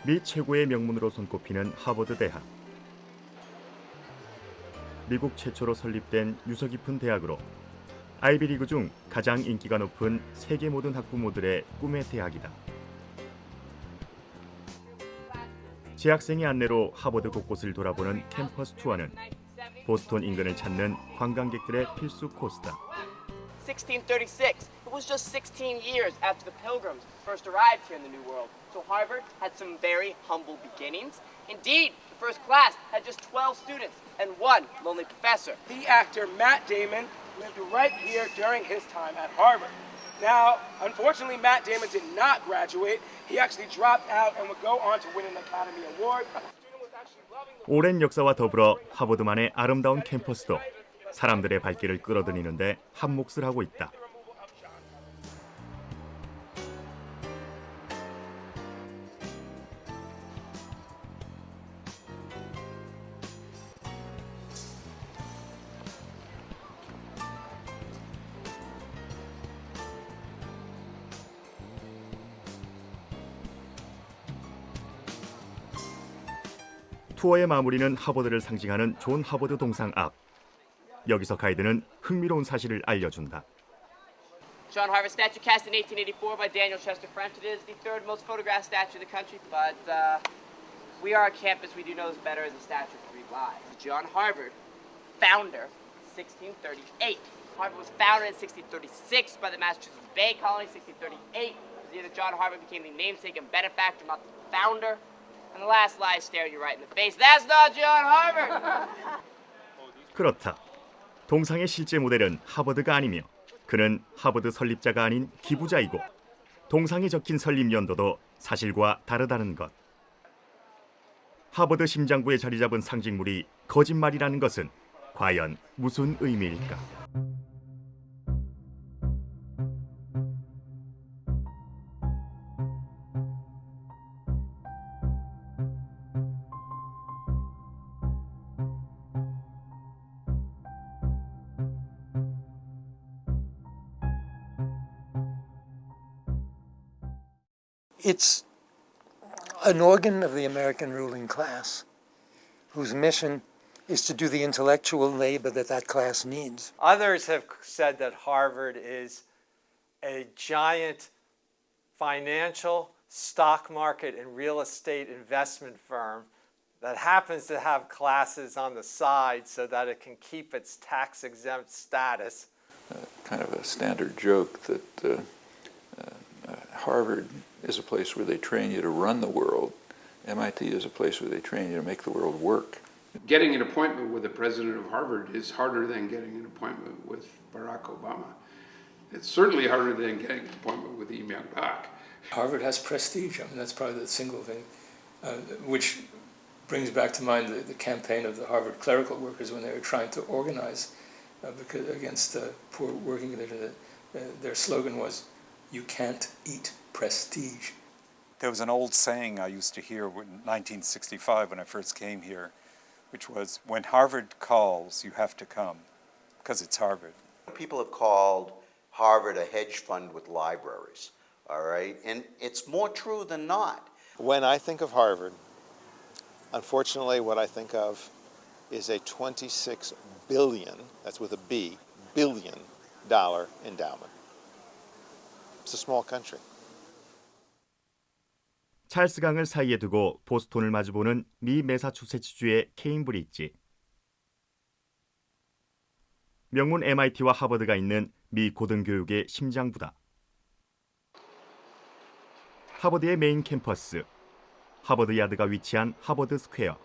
미 최고의 명문으로 손꼽히는 하버드 대학. 미국 최초로 설립된 유서 깊은 대학으로 아이비리그 중 가장 인기가 높은 세계 모든 학부모들의 꿈의 대학이다. 재학생의 안내로 하버드 곳곳을 돌아보는 캠퍼스 투어는 보스턴 인근을 찾는 관광객들의 필수 코스다. 1636. It was just 16 years after the Pilgrims first arrived here in the New World. So Harvard had some very humble beginnings. Indeed, the first class had just 12 students and one lonely professor. The actor Matt Damon lived right here during his time at Harvard. Now, unfortunately, Matt Damon did not graduate. He actually dropped out and would go on to win an Academy Award. 오랜 역사와 더불어 하버드만의 아름다운 캠퍼스도 사람들의 발길을 끌어들이는데 한몫을 하고 있다. 투어의 마무리는 하버드를 상징하는 존 하버드 동상 앞. 여기서 가이드는 흥미로운 사실을 알려준다. John Harvard statue cast in 1884 by Daniel Chester French. It is the third most photographed statue in the country, but we are a campus. We do know this better as a statue of three lives. John Harvard, founder, 1638. Harvard was founded in 1636 by the Massachusetts Bay Colony. 1638 was the year that John Harvard became the namesake and benefactor, not the founder. And the last lie is staring you right in the face. That's not John Harvard! 그렇다. 동상의 실제 모델은 하버드가 아니며 그는 하버드 설립자가 아닌 기부자이고 동상에 적힌 설립 연도도 사실과 다르다는 것. 하버드 심장부에 자리 잡은 상징물이 거짓말이라는 것은 과연 무슨 의미일까? It's an organ of the American ruling class whose mission is to do the intellectual labor that that class needs. Others have said that Harvard is a giant financial, stock market, and real estate investment firm that happens to have classes on the side so that it can keep its tax-exempt status. Kind of a standard joke that Harvard is a place where they train you to run the world. MIT is a place where they train you to make the world work. Getting an appointment with the president of Harvard is harder than getting an appointment with Barack Obama. It's certainly harder than getting an appointment with Lee Myung-bak. Harvard has prestige. I mean, that's probably the single thing, which brings back to mind the campaign of the Harvard clerical workers when they were trying to organize against poor working conditions. Their slogan was, "You can't eat prestige." There was an old saying I used to hear in 1965 when I first came here, which was, when Harvard calls, you have to come, because it's Harvard. People have called Harvard a hedge fund with libraries, all right? And it's more true than not. When I think of Harvard, unfortunately what I think of is a $26 billion, that's with a B, billion dollar endowment. It's a small country. 찰스강을 사이에 두고 보스턴을 마주보는 미 매사추세츠주의 케임브리지. 명문 MIT와 하버드가 있는 미 고등교육의 심장부다. 하버드의 메인 캠퍼스, 하버드 야드가 위치한 하버드 스퀘어.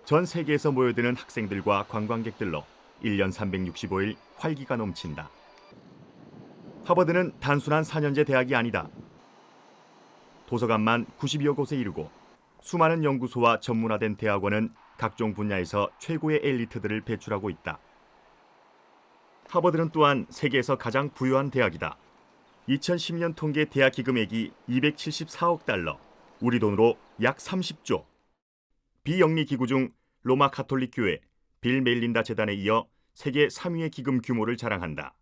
전 세계에서 모여드는 학생들과 관광객들로 1년 365일 활기가 넘친다. 하버드는 단순한 4년제 대학이 아니다. 도서관만 90여 곳에 이르고 수많은 연구소와 전문화된 대학원은 각종 분야에서 최고의 엘리트들을 배출하고 있다. 하버드는 또한 세계에서 가장 부유한 대학이다. 2010년 통계 대학 기금액이 274억 달러, 우리 돈으로 약 30조. 비영리 기구 중 로마 가톨릭 교회, 빌 멜린다 재단에 이어 세계 3위의 기금 규모를 자랑한다.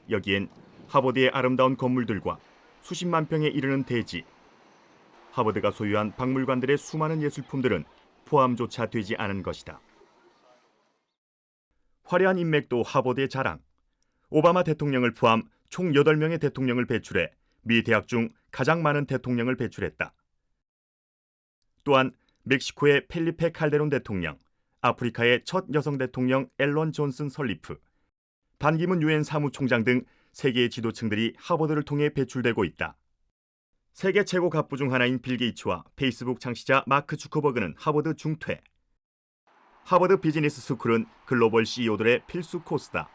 여기엔 하버드의 아름다운 건물들과 수십만 평에 이르는 대지, 하버드가 소유한 박물관들의 수많은 예술품들은 포함조차 되지 않은 것이다. 화려한 인맥도 하버드의 자랑. 오바마 대통령을 포함 총 8명의 대통령을 배출해 미 대학 중 가장 많은 대통령을 배출했다. 또한 멕시코의 펠리페 칼데론 대통령, 아프리카의 첫 여성 대통령 앨런 존슨 설리프, 반기문 유엔 사무총장 등 세계의 지도층들이 하버드를 통해 배출되고 있다. 세계 최고 갑부 중 하나인 빌 게이츠와 페이스북 창시자 마크 주커버그는 하버드 중퇴. 하버드 비즈니스 스쿨은 글로벌 CEO들의 필수 코스다.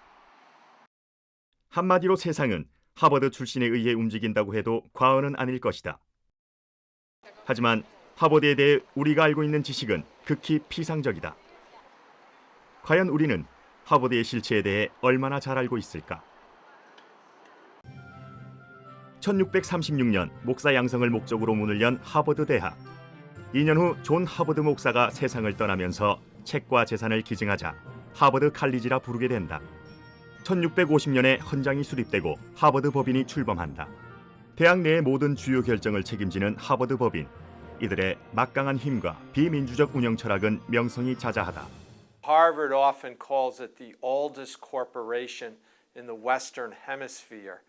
한마디로 세상은 하버드 출신에 의해 움직인다고 해도 과언은 아닐 것이다. 하지만 하버드에 대해 우리가 알고 있는 지식은 극히 피상적이다. 과연 우리는 하버드의 실체에 대해 얼마나 잘 알고 있을까? 1636년 목사 양성을 목적으로 문을 연 하버드 대학. 2년 후 존 하버드 목사가 세상을 떠나면서 책과 재산을 기증하자 하버드 칼리지라 부르게 된다. 1650년에 헌장이 수립되고 하버드 법인이 출범한다. 대학 내의 모든 주요 결정을 책임지는 하버드 법인. 이들의 막강한 힘과 비민주적 운영 철학은 명성이 자자하다. Harvard often calls it the oldest corporation in the Western Hemisphere.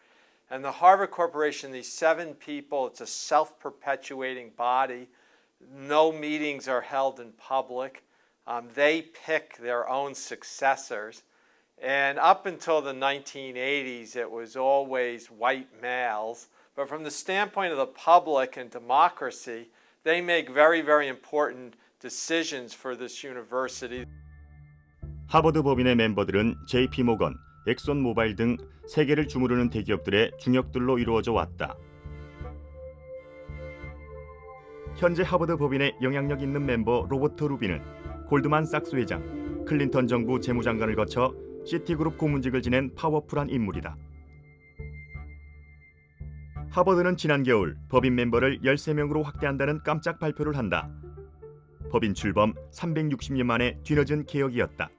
And the Harvard Corporation, these 7 people, it's a self-perpetuating body. No meetings are held in public. They pick their own successors. And up until the 1980s, it was always white males. But from the standpoint of the public and democracy, they make very, very important decisions for this university. 하버드 법인의 멤버들은 JP 모건, 엑손 모바일 등 세계를 주무르는 대기업들의 중역들로 이루어져 왔다. 현재 하버드 법인의 영향력 있는 멤버 로버트 루비는 골드만삭스 회장, 클린턴 정부 재무장관을 거쳐 시티그룹 고문직을 지낸 파워풀한 인물이다. 하버드는 지난 겨울 법인 멤버를 13명으로 확대한다는 깜짝 발표를 한다. 법인 출범 360년 만에 뒤늦은 개혁이었다.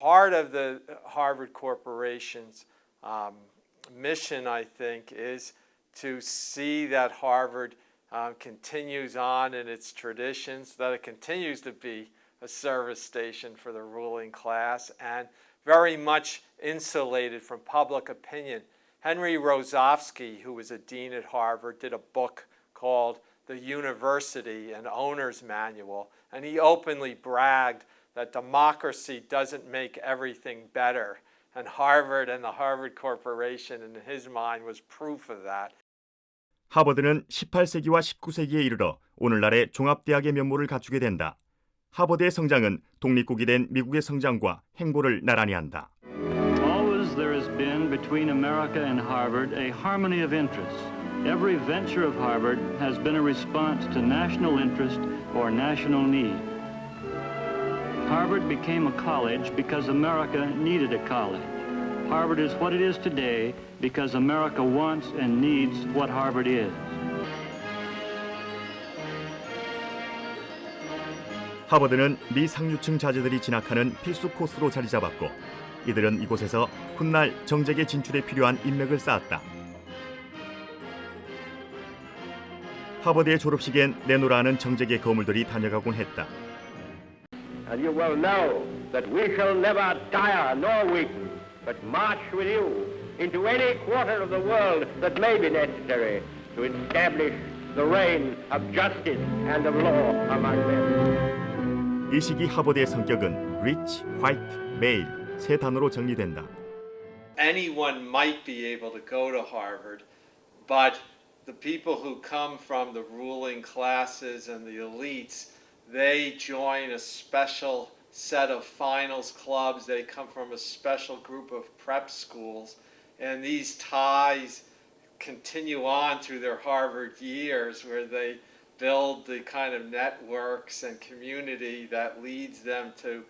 Part of the Harvard Corporation's mission, I think, is to see that Harvard continues on in its traditions, that it continues to be a service station for the ruling class and very much insulated from public opinion. Henry Rosofsky, who was a dean at Harvard, did a book called The University, an Owner's Manual, and he openly bragged that democracy doesn't make everything better. And Harvard and the Harvard Corporation, in his mind, was proof of that. 하버드는 18세기와 19세기에 이르러 오늘날의 종합대학의 면모를 갖추게 된다. 하버드의 성장은 독립국이 된 미국의 성장과 행보를 나란히 한다. Always there has been between America and Harvard a harmony of interests. Every venture of Harvard has been a response to national interest or national need. Harvard became a college because America needed a college. Harvard is what it is today because America wants and needs what Harvard is. 하버드는 미 상류층 자제들이 진학하는 필수 코스로 자리 잡았고 이들은 이곳에서 훗날 정책의 진출에 필요한 인맥을 쌓았다. 하버드의 졸업식엔 내노라하는 정책의 거물들이 다녀가곤 했다. And you will know that we shall never tire nor weaken, but march with you into any quarter of the world that may be necessary to establish the reign of justice and of law among men. 이 시기 하버드의 성격은 rich, white, male 세 단어로 정리된다. Anyone might be able to go to Harvard, but the people who come from the ruling classes and the elites, they join a special set of finals clubs. They come from a special group of prep schools. And these ties continue on through their Harvard years where they build the kind of networks and community that leads them to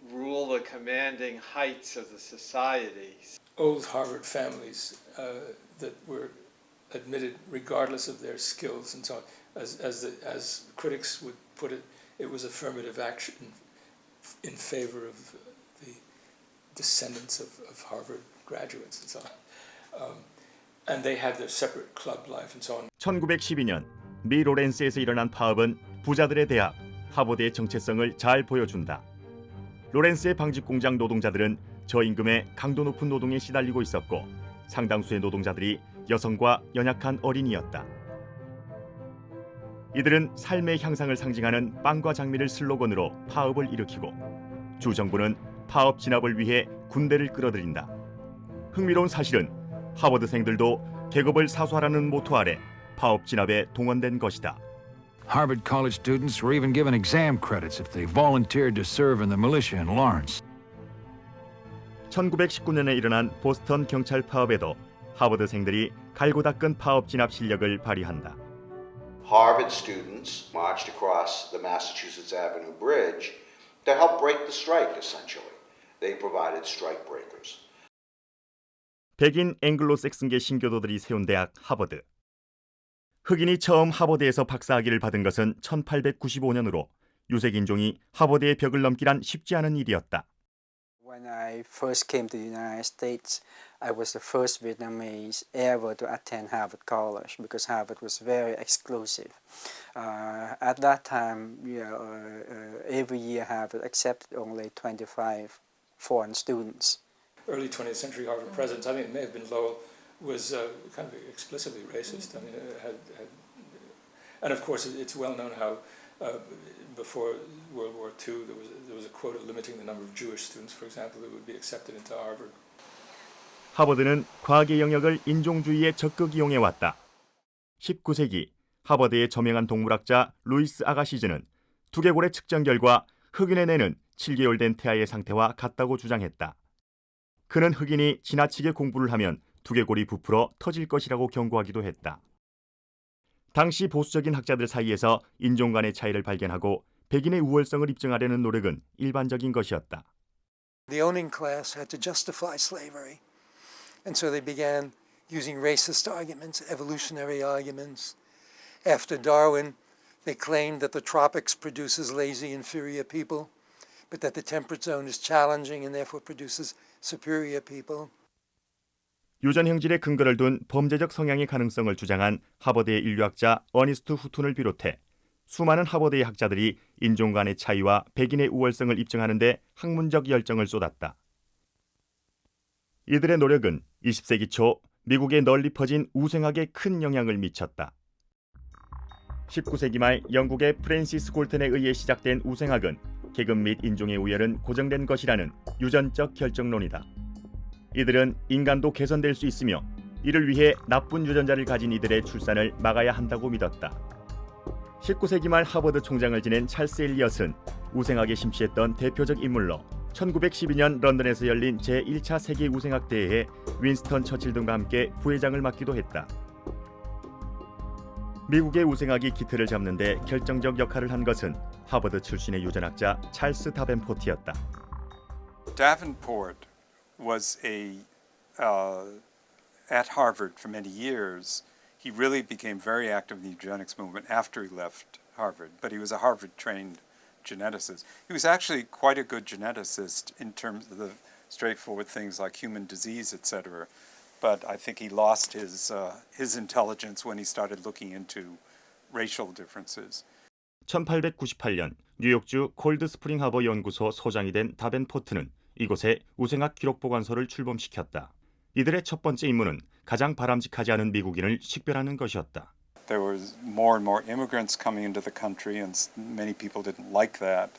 rule the commanding heights of the societies. Old Harvard families that were admitted regardless of their skills and so on. As critics would put it, it was affirmative action in favor of the descendants of Harvard graduates and so on. And they had their separate club life and so on. 1912년 미 로렌스에서 일어난 파업은 부자들의 대학, 하버드의 정체성을 잘 보여준다. 로렌스의 방직 공장 노동자들은 저임금에 강도 높은 노동에 시달리고 있었고 상당수의 노동자들이 여성과 연약한 어린이였다. 이들은 삶의 향상을 상징하는 빵과 장미를 슬로건으로 파업을 일으키고 주 정부는 파업 진압을 위해 군대를 끌어들인다. 흥미로운 사실은 하버드생들도 계급을 사수하라는 모토 아래 파업 진압에 동원된 것이다. Harvard College students were even given exam credits if they volunteered to serve in the militia in Lawrence. 1919년에 일어난 보스턴 경찰 파업에도 하버드생들이 갈고 닦은 파업 진압 실력을 발휘한다. Harvard students marched across the Massachusetts Avenue Bridge to help break the strike, essentially. They provided strike breakers. 백인 앵글로색슨계 신교도들이 세운 대학 하버드. 흑인이 처음 하버드에서 박사학위를 받은 것은 1895년으로 유색인종이 하버드의 벽을 넘기란 쉽지 않은 일이었다. When I first came to the United States, I was the first Vietnamese ever to attend Harvard College because Harvard was very exclusive. At that time, every year Harvard accepted only 25 foreign students. Early 20th century Harvard presidents, I think it may have been Lowell, was kind of explicitly racist. I mean, and of course, it's well known how before World War II there was a quota limiting the number of Jewish students, for example, that would be accepted into Harvard. 하버드는 과학의 영역을 인종주의에 적극 이용해왔다. 19세기 하버드의 저명한 동물학자 루이스 아가시즈는 두개골의 측정 결과 흑인의 뇌는 7개월 된 태아의 상태와 같다고 주장했다. 그는 흑인이 지나치게 공부를 하면 두개골이 부풀어 터질 것이라고 경고하기도 했다. 당시 보수적인 학자들 사이에서 인종 간의 차이를 발견하고 백인의 우월성을 입증하려는 노력은 일반적인 것이었다. The owning class had to justify slavery, and so they began using racist arguments, evolutionary arguments. After Darwin, they claimed that the tropics produces lazy, inferior people, but that the temperate zone is challenging and therefore produces superior people. 유전 형질의 근거를 둔 범죄적 성향의 가능성을 주장한 하버드의 인류학자 어니스트 후툰을 비롯해 수많은 하버드의 학자들이 인종 간의 차이와 백인의 우월성을 입증하는 데 학문적 열정을 쏟았다. 이들의 노력은 20세기 초 미국에 널리 퍼진 우생학에 큰 영향을 미쳤다. 19세기 말 영국의 프랜시스 콜튼에 의해 시작된 우생학은 계급 및 인종의 우열은 고정된 것이라는 유전적 결정론이다. 이들은 인간도 개선될 수 있으며 이를 위해 나쁜 유전자를 가진 이들의 출산을 막아야 한다고 믿었다. 19세기 말 하버드 총장을 지낸 찰스 엘리엇은 우생학에 심취했던 대표적 인물로 1912년 런던에서 열린 제1차 세계 우생학 대회에 윈스턴 처칠 등과 함께 부회장을 맡기도 했다. 미국의 우생학이 기틀을 잡는 데 결정적 역할을 한 것은 하버드 출신의 유전학자 찰스 다벤포트였다. Davenport was at Harvard for many years. He really became very active in the eugenics movement after he left Harvard, but he was a Harvard-trained geneticist. He was actually quite a good geneticist in terms of the straightforward things like human disease, etc. But I think he lost his intelligence when he started looking into racial differences. 1898년 뉴욕주 콜드스프링 하버 연구소 소장이 된 다벤포트는 이곳에 우생학 기록 보관소를 출범시켰다. 이들의 첫 번째 임무는 가장 바람직하지 않은 미국인을 식별하는 것이었다. There was more and more immigrants coming into the country, and many people didn't like that.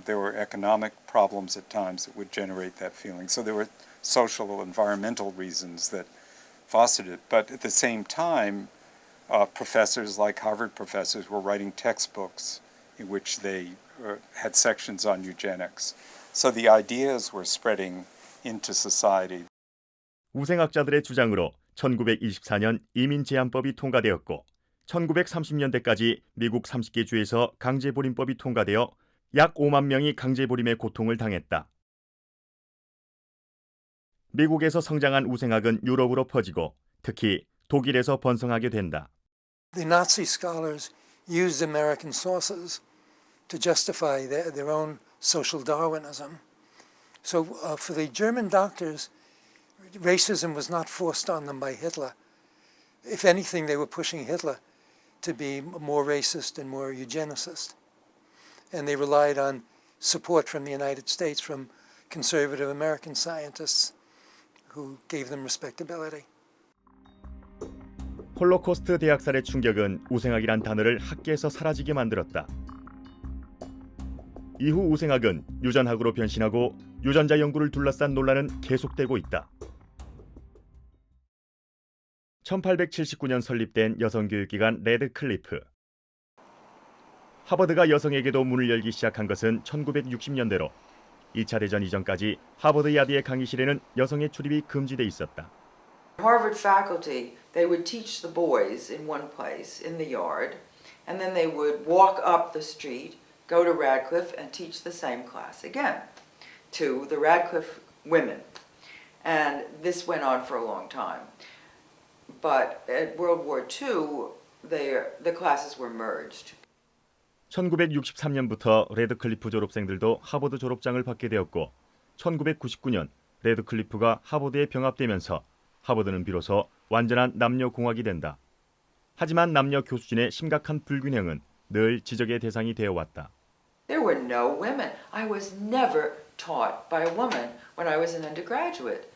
There were economic problems at times that would generate that feeling. So there were social or environmental reasons that fostered it. But at the same time, professors like Harvard professors were writing textbooks in which they had sections on eugenics. So the ideas were spreading into society. 우생학자들의 주장으로 1924년 이민 제한법이 통과되었고 1930년대까지 미국 30개 주에서 강제보림법이 통과되어 약 5만 명이 강제보림의 고통을 당했다. 미국에서 성장한 우생학은 유럽으로 퍼지고 특히 독일에서 번성하게 된다. The Nazi scholars used American sources to justify their own social Darwinism. So for the German doctors, racism was not forced on them by Hitler. If anything, they were pushing Hitler to be more racist and more eugenicist. And they relied on support from the United States, from conservative American scientists who gave them respectability. 홀로코스트 대학살의 충격은 우생학이란 단어를 학계에서 사라지게 만들었다. 이후 우생학은 유전학으로 변신하고 유전자 연구를 둘러싼 논란은 계속되고 있다. 1879년 설립된 여성교육기관 레드클리프. 하버드가 여성에게도 문을 열기 시작한 것은 1960년대로 2차 대전 이전까지 하버드 야드의 강의실에는 여성의 출입이 금지돼 있었다. Harvard faculty, they would teach the boys in one place in the yard, and then they would walk up the street, go to Radcliffe, and teach the same class again to the Radcliffe women. And this went on for a long time. But at World War II, the classes were merged. 1963년부터 레드클리프 졸업생들도 하버드 졸업장을 받게 되었고 1999년 레드클리프가 하버드에 병합되면서 하버드는 비로소 완전한 남녀 공학이 된다. 하지만 남녀 교수진의 심각한 불균형은 늘 지적의 대상이 되어 왔다. There were no women. I was never taught by a woman when I was an undergraduate.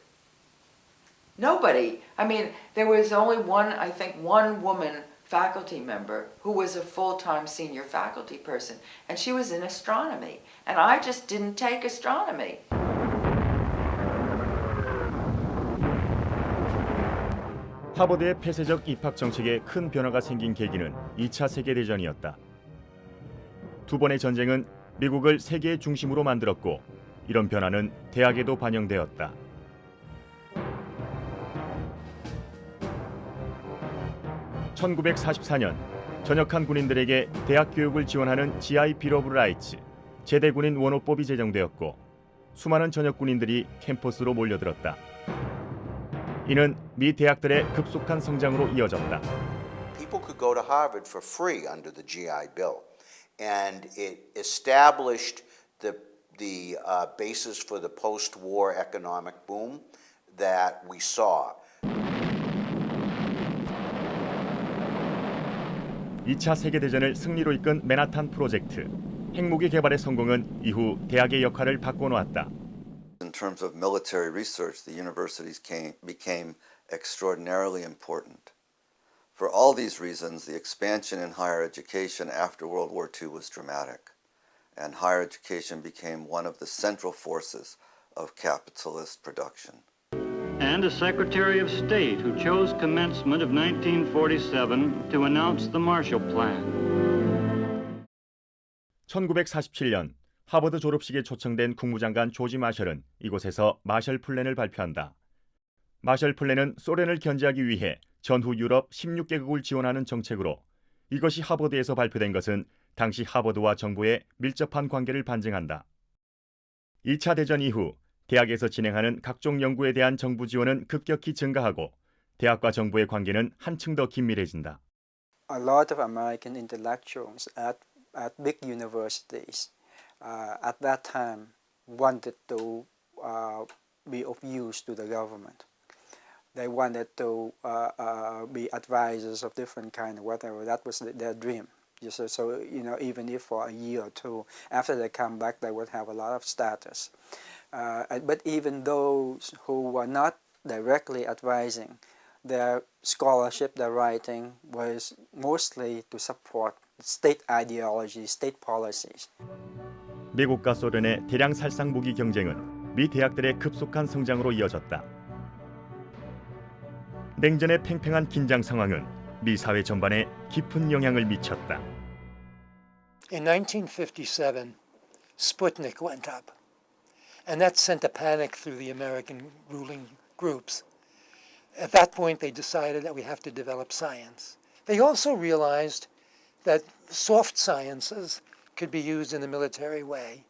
Nobody. I mean, there was only one woman faculty member who was a full-time senior faculty person, and she was in astronomy, and I just didn't take astronomy. 하버드의 폐쇄적 입학 정책에 큰 변화가 생긴 계기는 2차 세계대전이었다. 두 번의 전쟁은 미국을 세계의 중심으로 만들었고 이런 변화는 대학에도 반영되었다. (1944년) 전역한 군인들에게 대학 교육을 지원하는 GI Bill of Rights 제대군인 원호법이 제정되었고 수많은 전역 군인들이 캠퍼스로 몰려들었다. 이는 미 대학들의 급속한 성장으로 이어졌다. People could go to Harvard for free under the GI Bill, and it established the basis for the post-war economic boom that we saw. 2차 세계대전을 승리로 이끈 맨하탄 프로젝트. 핵무기 개발의 성공은 이후 대학의 역할을 바꿔놓았다. In terms of military research, the universities became extraordinarily important. For all these reasons, the expansion in higher education after World War II was dramatic, and higher education became one of the central forces of capitalist production. And a Secretary of State who chose commencement of 1947 to announce the Marshall Plan. 1947년 하버드 졸업식에 초청된 국무장관 조지 마셜은 이곳에서 마셜 플랜을 발표한다. 마셜 플랜은 소련을 견제하기 위해 전후 유럽 16개국을 지원하는 정책으로 이것이 하버드에서 발표된 것은 당시 하버드와 정부의 밀접한 관계를 반증한다. 2차 대전 이후 대학에서 진행하는 각종 연구에 대한 정부 지원은 급격히 증가하고 대학과 정부의 관계는 한층 더 긴밀해진다. A lot of American intellectuals at big universities at that time wanted to be of use to the government. They wanted to be advisors of different kind, whatever. That was their dream. So even if for a year or two after they come back, they would have a lot of status. But even those who were not directly advising, their scholarship, their writing was mostly to support state ideology, state policies. 미국과 소련의 대량 살상 무기 경쟁은 미 대학들의 급속한 성장으로 이어졌다. 냉전의 팽팽한 긴장 상황은 미 사회 전반에 깊은 영향을 미쳤다. In 1957, Sputnik went up, and that sent a panic through the American ruling groups. At that point, they decided that we have to develop science. They also realized that soft sciences could be used in a military way.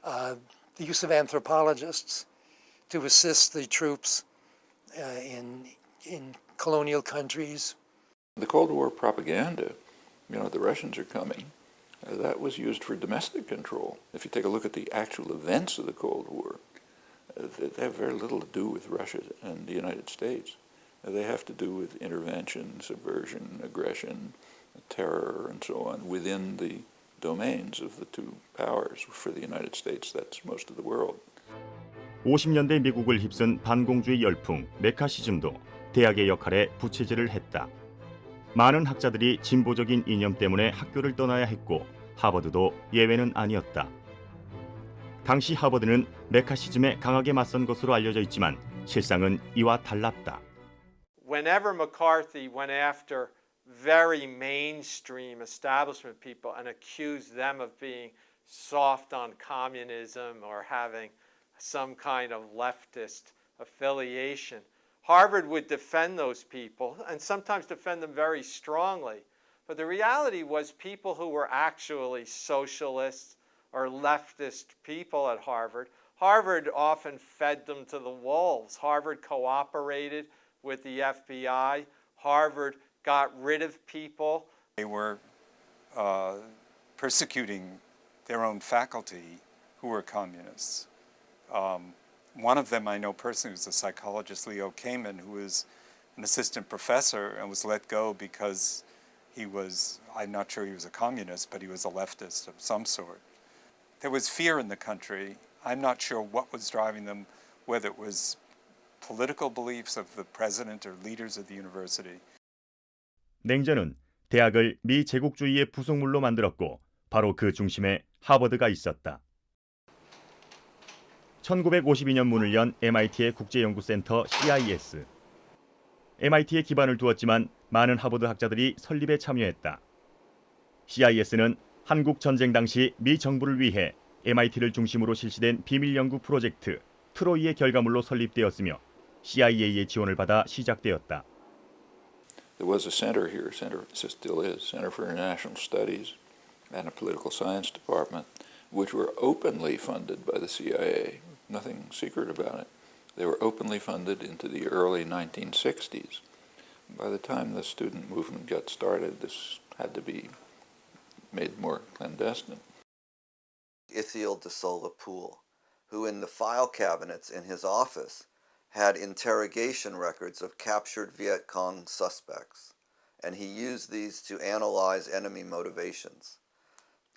The use of anthropologists to assist the troops in colonial countries. The Cold War propaganda, the Russians are coming, that was used for domestic control. If you take a look at the actual events of the Cold War, they have very little to do with Russia and the United States. They have to do with intervention, subversion, aggression, terror, and so on within the domains of the two powers. For the United States, that's most of the world. 50년대 미국을 휩쓴 반공주의 열풍, 메카시즘도 대학의 역할에 부채질을 했다. 많은 학자들이 진보적인 이념 때문에 학교를 떠나야 했고 하버드도 예외는 아니었다. 당시 하버드는 메카시즘에 강하게 맞선 것으로 알려져 있지만 실상은 이와 달랐다. Whenever McCarthy went after very mainstream establishment people and accused them of being soft on communism or having some kind of leftist affiliation, Harvard would defend those people and sometimes defend them very strongly. But the reality was people who were actually socialists or leftist people at Harvard, Harvard often fed them to the wolves. Harvard cooperated with the FBI. Harvard got rid of people. They were persecuting their own faculty who were communists. One of them I know personally was a psychologist, Leo Kamen, who was an assistant professor and was let go because he was, I'm not sure he was a communist, but he was a leftist of some sort. There was fear in the country. I'm not sure what was driving them, whether it was political beliefs of the president or leaders of the university. 냉전은 대학을 미 제국주의의 부속물로 만들었고 바로 그 중심에 하버드가 있었다. 1952년 문을 연 MIT의 국제연구센터 CIS. MIT에 기반을 두었지만 많은 하버드 학자들이 설립에 참여했다. CIS는 한국 전쟁 당시 미 정부를 위해 MIT를 중심으로 실시된 비밀 연구 프로젝트 트로이의 결과물로 설립되었으며 CIA의 지원을 받아 시작되었다. There was a center here, still is, Center for International Studies and a political science department, which were openly funded by the CIA. Nothing secret about it. They were openly funded into the early 1960s. By the time the student movement got started, this had to be made more clandestine. Ithiel de Sola Pool, who in the file cabinets in his office had interrogation records of captured Viet Cong suspects, and he used these to analyze enemy motivations.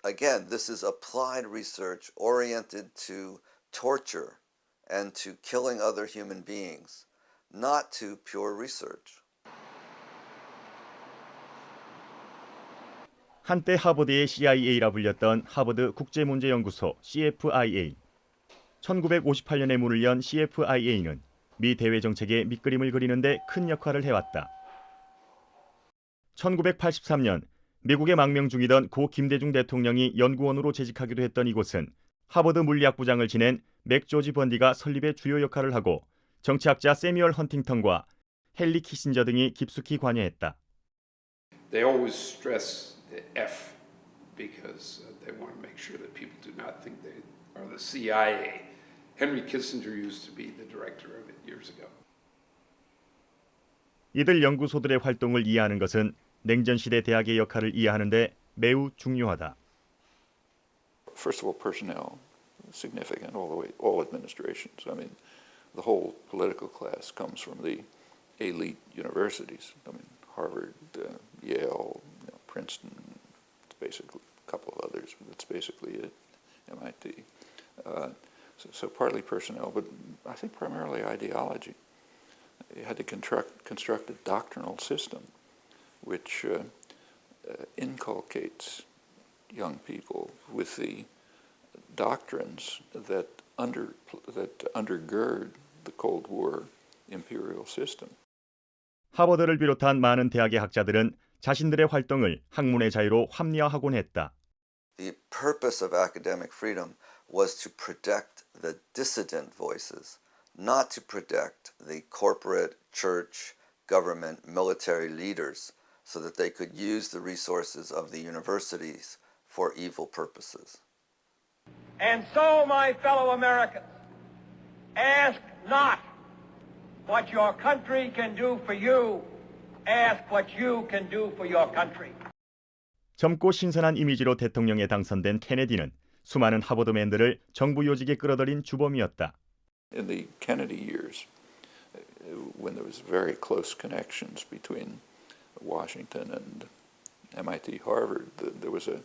Again, this is applied research oriented to torture and to killing other human beings, not to pure research. 한때 하버드의 CIA라 불렸던 하버드 국제문제연구소 CFIA. 1958년에 문을 연 CFIA는 미 대외 정책의 밑그림을 그리는데 큰 역할을 해왔다. 1983년 미국의 망명 중이던 고 김대중 대통령이 연구원으로 재직하기도 했던 이곳은 하버드 물리학부장을 지낸 맥조지 번디가 설립의 주요 역할을 하고 정치학자 세뮤얼 헌팅턴과 헨리 키신저 등이 깊숙이 관여했다. They always stress the F because they want to make sure that people do not think they are the CIA. Henry Kissinger used to be the director of it years ago. 이들 연구소들의 활동을 이해하는 것은 냉전시대 대학의 역할을 이해하는 데 매우 중요하다. First of all, personnel, significant all administrations. I mean, the whole political class comes from the elite universities. I mean, Harvard, Yale, Princeton, it's basically a couple of others, but it's basically it, MIT. So partly personnel, but I think primarily ideology. You had to construct a doctrinal system which inculcates young people with the doctrines that undergird the Cold War imperial system. 하버드를 비롯한 많은 대학의 학자들은 자신들의 활동을 학문의 자유로 합리화하곤 했다. The purpose of academic freedom was to protect the dissident voices, not to protect the corporate, church, government, military leaders so that they could use the resources of the universities for evil purposes. And so, my fellow Americans, ask not what your country can do for you, ask what you can do for your country. 젊고 신선한 이미지로 대통령에 당선된 케네디는 수많은 하버드맨들을 정부 요직에 끌어들인 주범이었다. In the Kennedy years, when there was very close connections between Washington and MIT, Harvard, there was an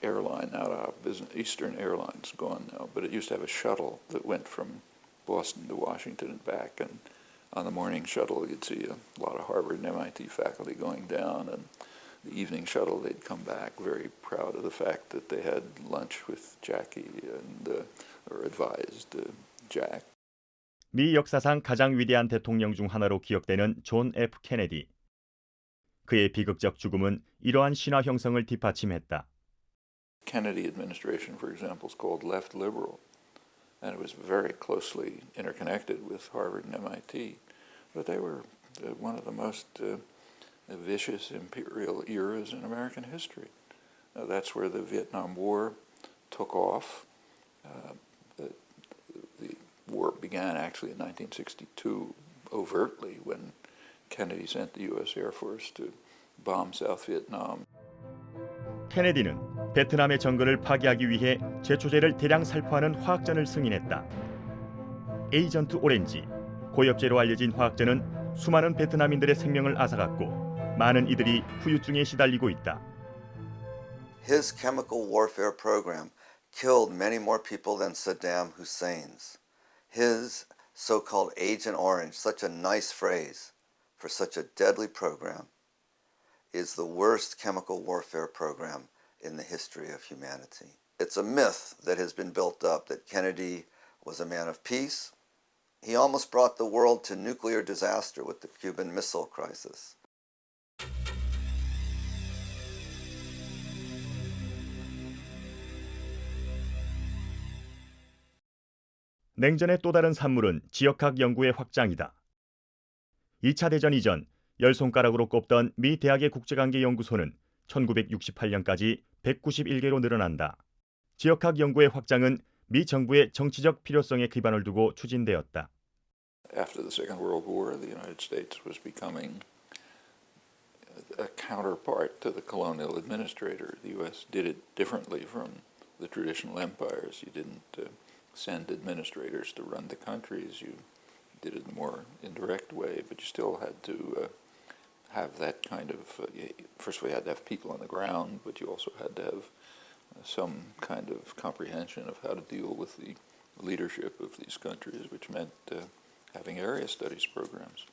airline out of business, Eastern Airlines, gone now, but it used to have a shuttle that went from Boston to Washington and back, and on the morning shuttle you'd see a lot of Harvard and MIT faculty going down, and the evening shuttle they'd come back very proud of the fact that they had lunch with Jackie and or advised Jack. 미 역사상 가장 위대한 대통령 중 하나로 기억되는 존 F. 케네디. 그의 비극적 죽음은 이러한 신화 형성을 뒷받침했다. Kennedy administration, for example, is called left liberal, and it was very closely interconnected with Harvard and MIT. But they were one of the most vicious imperial eras in American history. That's where the Vietnam War took off. The war began actually in 1962 overtly when Kennedy sent the U.S. Air Force to bomb South Vietnam. 케네디는 베트남의 정글을 파괴하기 위해 제초제를 대량 살포하는 화학전을 승인했다. 에이전트 오렌지, 고엽제로 알려진 화학전은 수많은 베트남인들의 생명을 앗아갔고 많은 이들이 후유증에 시달리고 있다. His chemical warfare program killed many more people than Saddam Hussein's. His so-called Agent Orange, such a nice phrase for such a deadly program, is the worst chemical warfare program in the history of humanity. It's a myth that has been built up that Kennedy was a man of peace. He almost brought the world to nuclear disaster with the Cuban Missile Crisis. 냉전의 또 다른 산물은 지역학 연구의 확장이다. 2차 대전 이전 10손가락으로 꼽던 미 대학의 국제관계 연구소는 1968년까지 191개로 늘어난다. 지역학 연구의 확장은 미 정부의 정치적 필요성에 기반을 두고 추진되었다. After the Second World War, the United States was becoming a counterpart to the colonial administrator. The U.S. did it differently from the traditional empires. You didn't send administrators to run the countries. You did it in a more indirect way, but you still had to have that kind of, first of all, you had to have people on the ground, but you also had to have some kind of comprehension of how to deal with the leadership of these countries, which meant having area studies programs.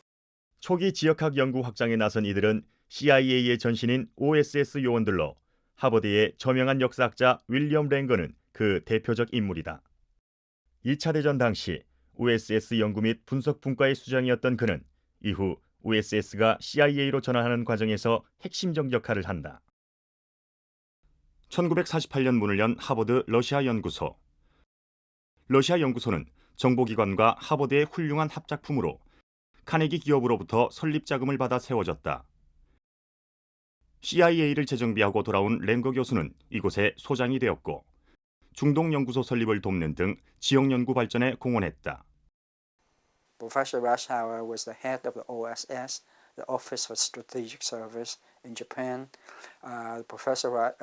초기 지역학 연구 확장에 나선 이들은 CIA의 전신인 OSS 요원들로 하버드의 저명한 역사학자 윌리엄 랭건은 그 대표적 인물이다. 2차 대전 당시 OSS 연구 및 분석 분과의 수장이었던 그는 이후 OSS가 CIA로 전환하는 과정에서 핵심적 역할을 한다. 1948년 문을 연 하버드 러시아 연구소. 러시아 연구소는 정보기관과 하버드의 훌륭한 합작품으로 카네기 기업으로부터 설립 자금을 받아 세워졌다. CIA를 재정비하고 돌아온 랭거 교수는 이곳의 소장이 되었고 중동 연구소 설립을 돕는 등 지역 연구 발전에 공헌했다. Professor Rushauer was the head of the OSS, the Office for Strategic Service in Japan. Professor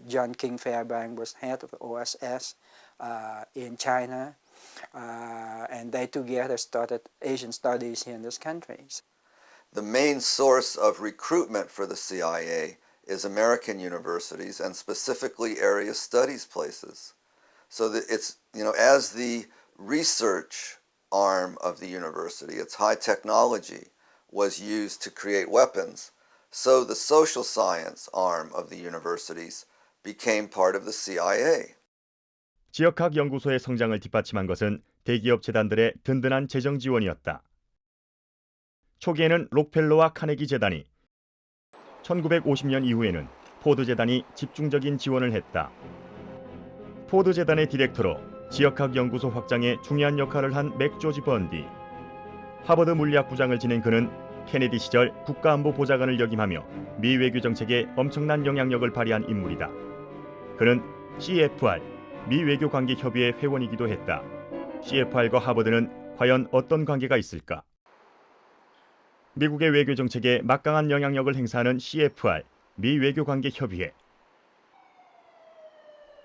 John King Fairbank was head of the OSS in China, and they together started Asian studies here in these countries. The main source of recruitment for the CIA is American universities and specifically area studies places. So that it's, as the research arm of the university, its high technology was used to create weapons, so the social science arm of the universities became part of the CIA. 지역학 연구소의 성장을 뒷받침한 것은 대기업 재단들의 든든한 재정 지원이었다. 초기에는 록펠러와 카네기 재단이, 1950년 이후에는 포드 재단이 집중적인 지원을 했다. 포드 재단의 디렉터로 지역학 연구소 확장에 중요한 역할을 한 맥 조지 번디. 하버드 물리학 부장을 지낸 그는 케네디 시절 국가안보 보좌관을 역임하며 미 외교 정책에 엄청난 영향력을 발휘한 인물이다. 그는 CFR, 미 외교관계협의회 회원이기도 했다. CFR과 하버드는 과연 어떤 관계가 있을까? 미국의 외교 정책에 막강한 영향력을 행사하는 CFR, 미 외교관계협의회.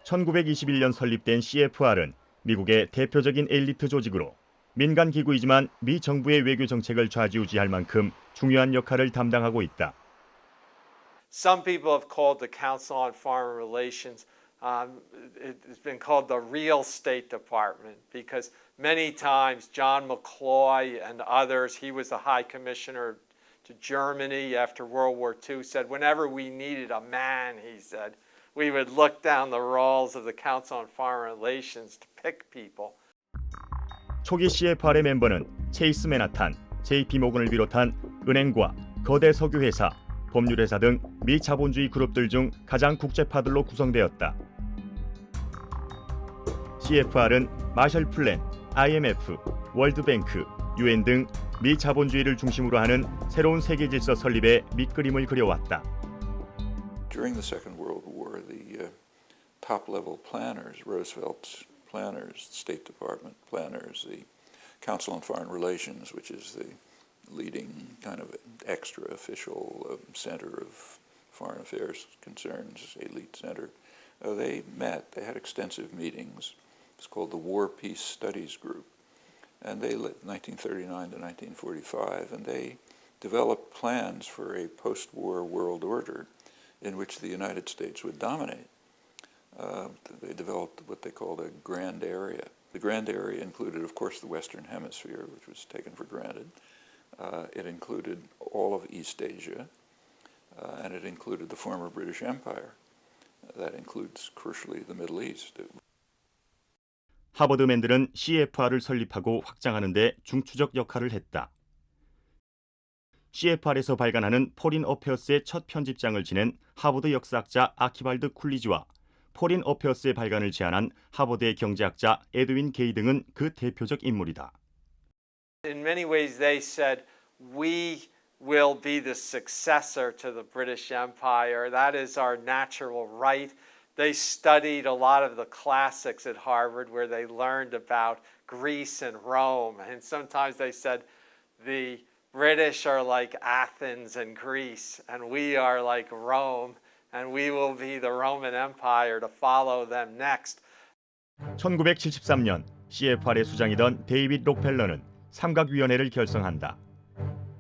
1921년 설립된 CFR은 미국의 대표적인 엘리트 조직으로 민간 기구이지만 미 정부의 외교 정책을 좌지우지할 만큼 중요한 역할을 담당하고 있다. Some people have called the Council on Foreign Relations, it's been called the real State Department because many times John McCloy and others, he was the High Commissioner to Germany after World War II, said whenever we needed a man, he said, we would look down the rolls of the Council on Foreign Relations to pick people. 초기 CFR의 멤버는 체이스 맨하탄, JP 모건을 비롯한 은행과 거대 석유회사, 법률회사 등 미 자본주의 그룹들 중 가장 국제파들로 구성되었다. CFR은 마셜 플랜, IMF, 월드뱅크, UN 등 미 자본주의를 중심으로 하는 새로운 세계 질서 설립의 밑그림을 그려왔다. During the Second World War, the top-level planners, Roosevelt's planners, State Department planners, the Council on Foreign Relations, which is the leading kind of extra-official center of foreign affairs concerns, elite center, they met, they had extensive meetings. It's called the War Peace Studies Group. And they lived 1939 to 1945, and they developed plans for a post-war world order in which the United States would dominate. They developed what they called a grand area. The grand area included, of course, the Western Hemisphere, which was taken for granted. It included all of East Asia, and it included the former British Empire. That includes, crucially, the Middle East. 하버드맨들은 CFR을 설립하고 확장하는 데 중추적 역할을 했다. CFR에서 발간하는 포린 어페어스의 첫 편집장을 지낸 하버드 역사학자 아키발드 쿨리지와 포린 어페어스의 발간을 제안한 하버드의 경제학자 에드윈 게이 등은 그 대표적 인물이다. In many ways they said, we will be the successor to the British Empire. That is our natural right. They studied a lot of the classics at Harvard where they learned about Greece and Rome. And sometimes they said the British are like Athens and Greece, and we are like Rome, and we will be the Roman Empire to follow them next. 1973년 CFR의 수장이던 데이빗 록펠러는 삼각위원회를 결성한다.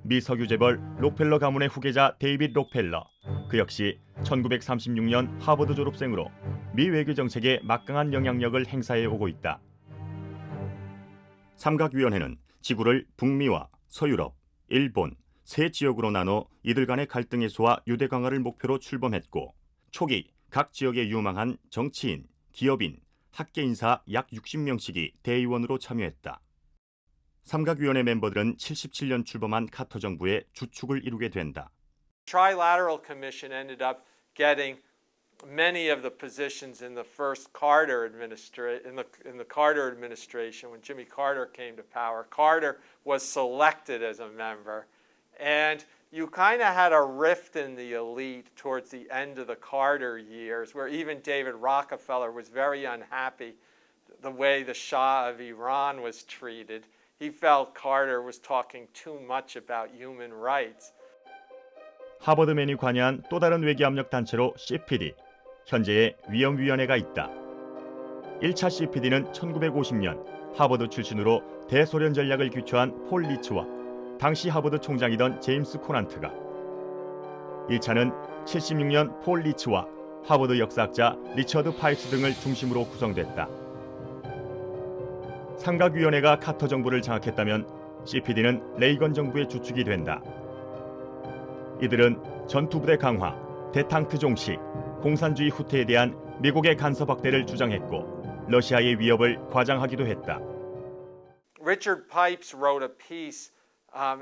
미 석유 재벌 록펠러 가문의 후계자 데이빗 록펠러, 그 역시 1936년 하버드 졸업생으로 미 외교 정책에 막강한 영향력을 행사해 오고 있다. 삼각위원회는 지구를 북미와 서유럽, 일본, 세 지역으로 나눠 이들 간의 갈등 해소와 유대 강화를 목표로 출범했고 초기 각 지역에 유망한 정치인, 기업인, 학계 인사 약 60명씩이 대의원으로 참여했다. 삼각위원회 멤버들은 77년 출범한 카터 정부의 주축을 이루게 된다. Trilateral Commission ended up getting many of the positions in the first Carter administration. In the Carter administration, when Jimmy Carter came to power, Carter was selected as a member, and you kind of had a rift in the elite towards the end of the Carter years, where even David Rockefeller was very unhappy the way the Shah of Iran was treated. He felt Carter was talking too much about human rights. 하버드맨이 관여한 또 다른 외교 압력 단체로 CPD, 현재의 위험위원회가 있다. 1차 CPD는 1950년 하버드 출신으로 대소련 전략을 규초한 폴 리츠와 당시 하버드 총장이던 제임스 코난트가, 2차는 76년 폴 리츠와 하버드 역사학자 리처드 파이스 등을 중심으로 구성됐다. 삼각위원회가 카터 정부를 장악했다면 CPD는 레이건 정부의 주축이 된다. 이들은 전투부대 강화, 대탕크 종식, 공산주의 후퇴에 대한 미국의 간섭 확대를 주장했고 러시아의 위협을 과장하기도 했다. Richard Pipes wrote a piece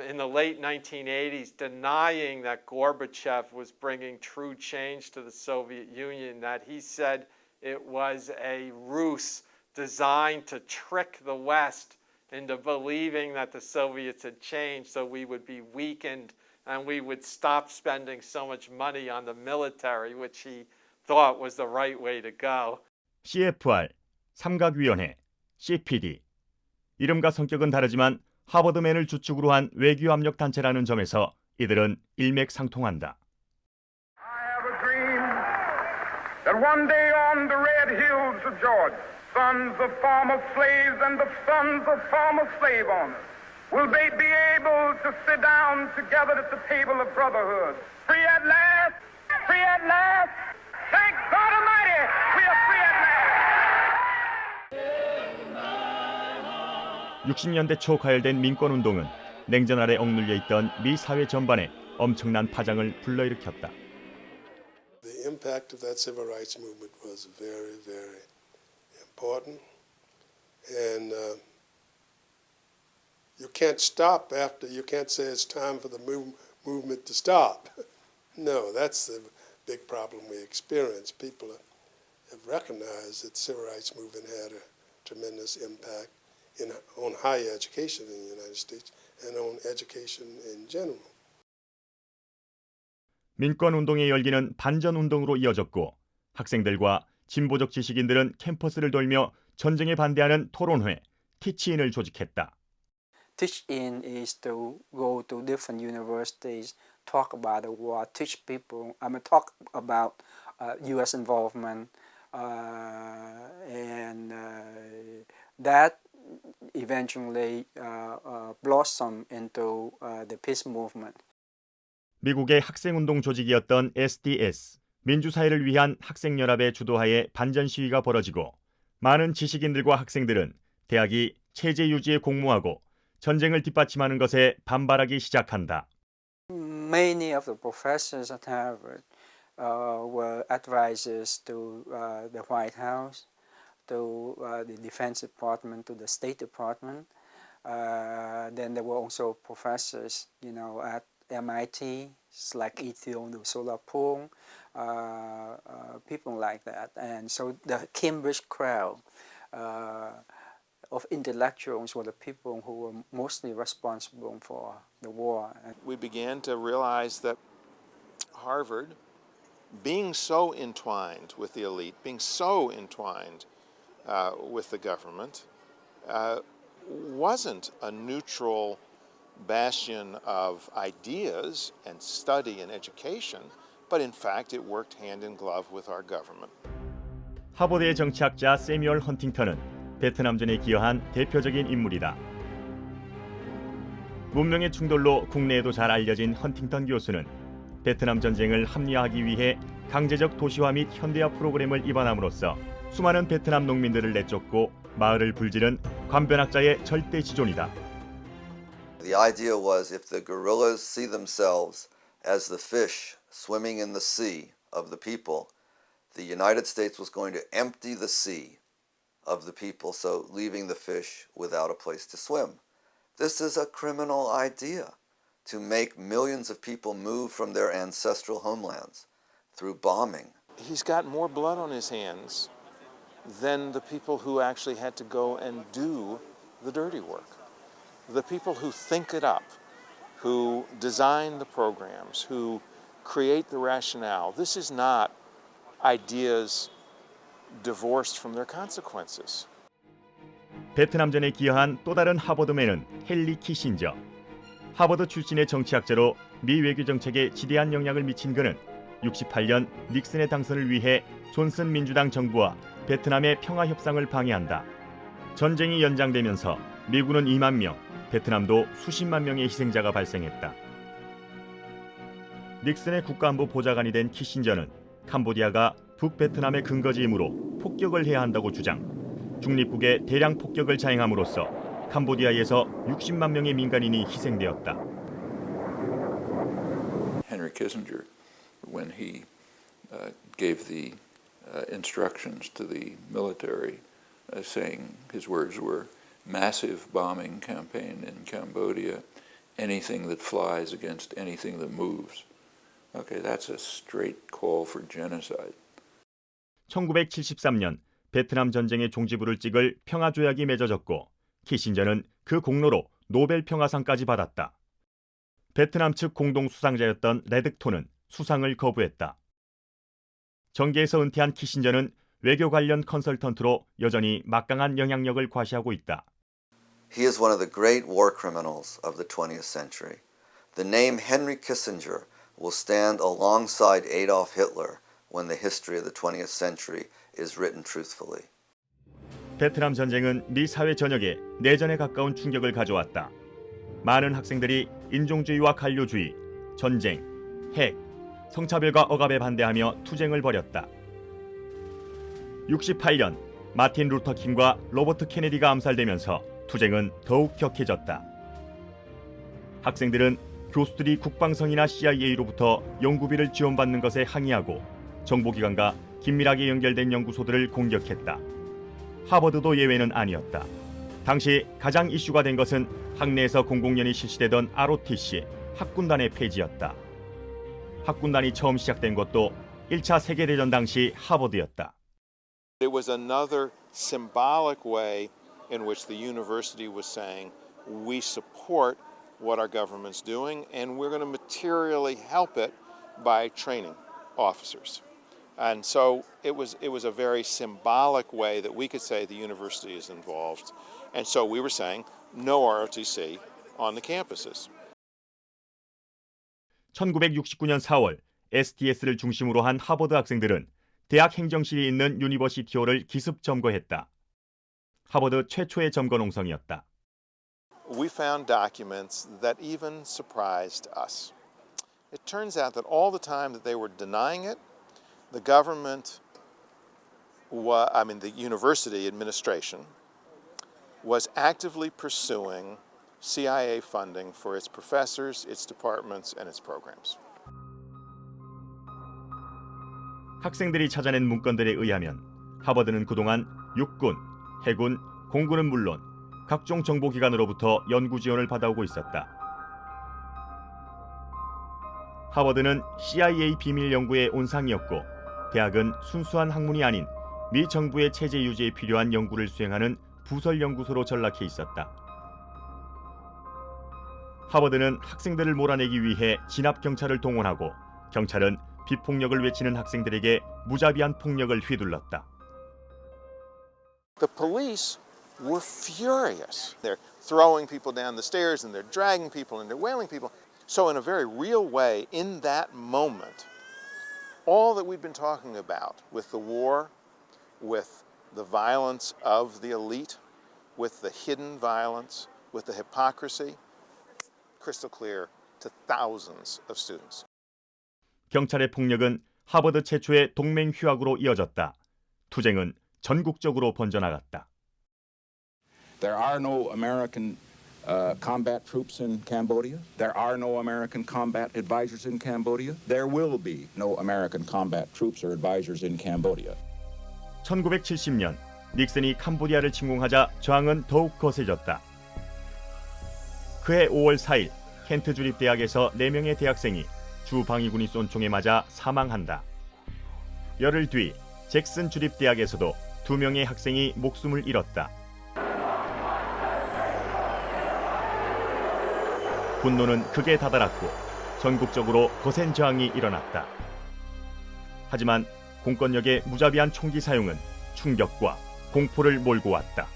in the late 1980s denying that Gorbachev was bringing true change to the Soviet Union, that he said it was a ruse designed to trick the West into believing that the Soviets had changed so we would be weakened and we would stop spending so much money on the military, which he thought was the right way to go. CFR, 삼각위원회, CPD. 이름과 성격은 다르지만 하버드맨을 주축으로 한 외교 압력 단체라는 점에서 이들은 일맥상통한다. I have a dream that one day on the red hills of Georgia, sons of former slaves and the sons of former slave owners will they be able to sit down together at the table of brotherhood. Free at last! Free at last! Thank God Almighty, we are free at last! 60년대 초 가열된 민권운동은 냉전 아래 억눌려 있던 미 사회 전반에 엄청난 파장을 불러일으켰다. The impact of that civil rights movement was very, very important, and you can't stop after. You can't say it's time for the movement to stop. No, that's the big problem we experience. People have recognized that the civil rights movement had a tremendous impact on higher education in the United States and on education in general. 민권운동의 열기는 반전운동으로 이어졌고 학생들과 진보적 지식인들은 캠퍼스를 돌며 전쟁에 반대하는 토론회, 티치인을 조직했다. Teach-in is to go to different universities, talk about the war, teach people, talk about U.S. involvement, and that eventually blossomed into the peace movement. 미국의 학생운동 조직이었던 SDS, 민주사회를 위한 학생연합의 주도하에 반전 시위가 벌어지고 많은 지식인들과 학생들은 대학이 체제 유지에 공모하고 전쟁을 뒷받침하는 것에 반발하기 시작한다. Many of the professors at Harvard were advisors to the White House, to the Defense Department, to the State Department. Then there were also professors, at MIT, like Ethel Solapung, people like that. And so the Cambridge crowd of intellectuals were the people who were mostly responsible for the war. We began to realize that Harvard, being so entwined with the elite, being so entwined with the government, wasn't a neutral bastion of ideas and study and education, but in fact it worked hand in glove with our government. 하버드의 정치학자 세뮤얼 헌팅턴은 베트남전에 기여한 대표적인 인물이다. 문명의 충돌로 국내에도 잘 알려진 헌팅턴 교수는 베트남 전쟁을 합리화하기 위해 강제적 도시화 및 현대화 프로그램을 입안함으로써 수많은 베트남 농민들을 내쫓고 마을을 불지른 관변학자의 절대 지존이다. The idea was if the guerrillas see themselves as the fish swimming in the sea of the people, the United States was going to empty the sea of the people, so leaving the fish without a place to swim. This is a criminal idea, to make millions of people move from their ancestral homelands through bombing. He's got more blood on his hands than the people who actually had to go and do the dirty work. The people who think it up, who design the programs, who create the rationale. This is not ideas divorced from their consequences. 베트남전에 기여한 또 다른 하버드맨은 헨리 키신저. 하버드 출신의 정치학자로 미 외교 정책에 지대한 영향을 미친 그는 68년 닉슨의 당선을 위해 존슨 민주당 정부와 베트남의 평화 협상을 방해한다. 전쟁이 연장되면서 미군은 2만 명, 베트남도 수십만 명의 희생자가 발생했다. 닉슨의 국가안보 보좌관이 된 키신저는 캄보디아가 북베트남의 근거지이므로 폭격을 해야 한다고 주장. 중립국의 대량 폭격을 자행함으로써 캄보디아에서 60만 명의 민간인이 희생되었다. Henry Kissinger, when he gave the instructions to the military, saying his words were massive bombing campaign in Cambodia, anything that flies against anything that moves. Okay, that's a straight call for genocide. 1973년 베트남 전쟁의 종지부를 찍을 평화조약이 맺어졌고 키신저는 그 공로로 노벨 평화상까지 받았다. 베트남 측 공동 수상자였던 레득토는 수상을 거부했다. 정계에서 은퇴한 키신저는 외교 관련 컨설턴트로 여전히 막강한 영향력을 과시하고 있다. He is one of the great war criminals of the 20th century. The name Henry Kissinger will stand alongside Adolf Hitler when the history of the 20th century is written truthfully. 베트남 전쟁은 미 사회 전역에 내전에 가까운 충격을 가져왔다. 많은 학생들이 인종주의와 관료주의, 전쟁, 핵, 성차별과 억압에 반대하며 투쟁을 벌였다. 68년 마틴 루터 킹과 로버트 케네디가 암살되면서 투쟁은 더욱 격해졌다. 학생들은 교수들이 국방성이나 CIA로부터 연구비를 지원받는 것에 항의하고 정보기관과 긴밀하게 연결된 연구소들을 공격했다. 하버드도 예외는 아니었다. 당시 가장 이슈가 된 것은 학내에서 공공연히 실시되던 ROTC, 학군단의 폐지였다. 학군단이 처음 시작된 것도 1차 세계대전 당시 하버드였다. It was another symbolic way in which the university was saying, we support what our government's doing and we're going to materially help it by training officers. And so it was a very symbolic way that we could say the university is involved. And so we were saying no ROTC on the campuses. 1969년 4월 STS를 중심으로 한 하버드 학생들은 대학 행정실이 있는 유니버시티홀을 기습 점거했다. 하버드 최초의 점거 농성이었다. We found documents that even surprised us. It turns out that all the time that they were denying it, the government, the university administration, was actively pursuing CIA funding for its professors, its departments, and its programs. 학생들이 찾아낸 문건들에 의하면 하버드는 그동안 육군, 해군, 공군은 물론 각종 정보기관으로부터 연구 지원을 받아오고 있었다. 하버드는 CIA 비밀 연구의 온상이었고 대학은 순수한 학문이 아닌 미 정부의 체제 유지에 필요한 연구를 수행하는 부설 연구소로 전락해 있었다. 하버드는 학생들을 몰아내기 위해 진압 경찰을 동원하고 경찰은 비폭력을 외치는 학생들에게 무자비한 폭력을 휘둘렀다. The police were furious. They're throwing people down the stairs and they're dragging people and they're wailing people. So in a very real way, in that moment, all that we've been talking about with the war, with the violence of the elite, with the hidden violence, with the hypocrisy, crystal clear to thousands of students. 경찰의 폭력은 하버드 최초의 동맹 휴학으로 이어졌다. 투쟁은 전국적으로 번져나갔다. There are no American combat troops in Cambodia. There are no American combat advisors in Cambodia. There will be no American combat troops or advisors in Cambodia. 1970년 닉슨이 캄보디아를 침공하자 저항은 더욱 거세졌다. 그해 5월 4일 켄트 주립대학에서 4명의 대학생이 주 방위군이 쏜 총에 맞아 사망한다. 열흘 뒤 잭슨 주립대학에서도 2명의 학생이 목숨을 잃었다. 분노는 극에 다다랐고 전국적으로 거센 저항이 일어났다. 하지만 공권력의 무자비한 총기 사용은 충격과 공포를 몰고 왔다.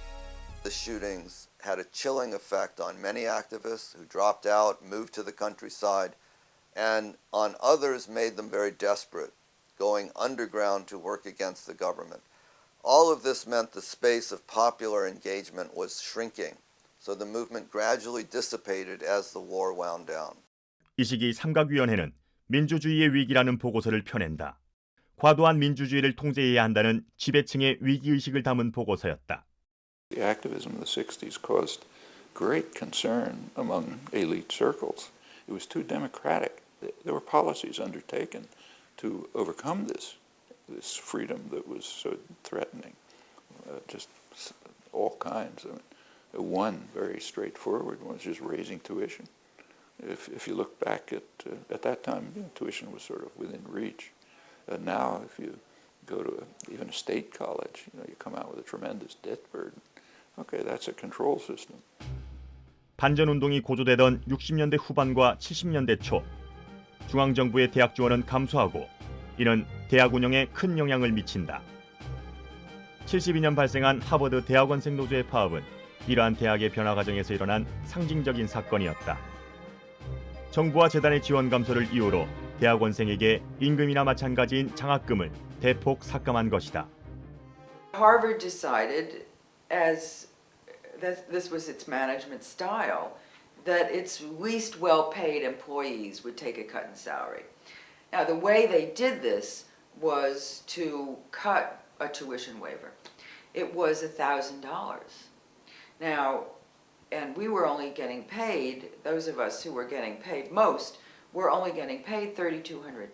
The shootings had a chilling effect on many activists who dropped out, moved to the countryside, and on others made them very desperate, going underground to work against the government. All of this meant the space of popular engagement was shrinking, so the movement gradually dissipated as the war wound down. 이 시기 삼각위원회는 민주주의의 위기라는 보고서를 펴낸다. 과도한 민주주의를 통제해야 한다는 지배층의 위기의식을 담은 보고서였다. The activism of the 60s caused great concern among elite circles. It was too democratic. There were policies undertaken to overcome this freedom that was so threatening. Just all kinds. I mean, one very straightforward one was just raising tuition. If you look back at that time, tuition was sort of within reach. Now, if you go to even a state college, you come out with a tremendous debt burden. Okay, that's a control system. 반전 운동이 고조되던 60년대 후반과 70년대 초, 중앙정부의 대학 지원은 감소하고 이는 대학 운영에 큰 영향을 미친다. 72년 발생한 하버드 대학원생 노조의 파업은 이러한 대학의 변화 과정에서 일어난 상징적인 사건이었다. 정부와 재단의 지원 감소를 이유로 대학원생에게 임금이나 마찬가지인 장학금을 대폭 삭감한 것이다. Harvard decided as this was its management style, that its least well-paid employees would take a cut in salary. Now, the way they did this was to cut a tuition waiver. It was $1,000. Now, and we were only getting paid, those of us who were getting paid most, were only getting paid $3,200.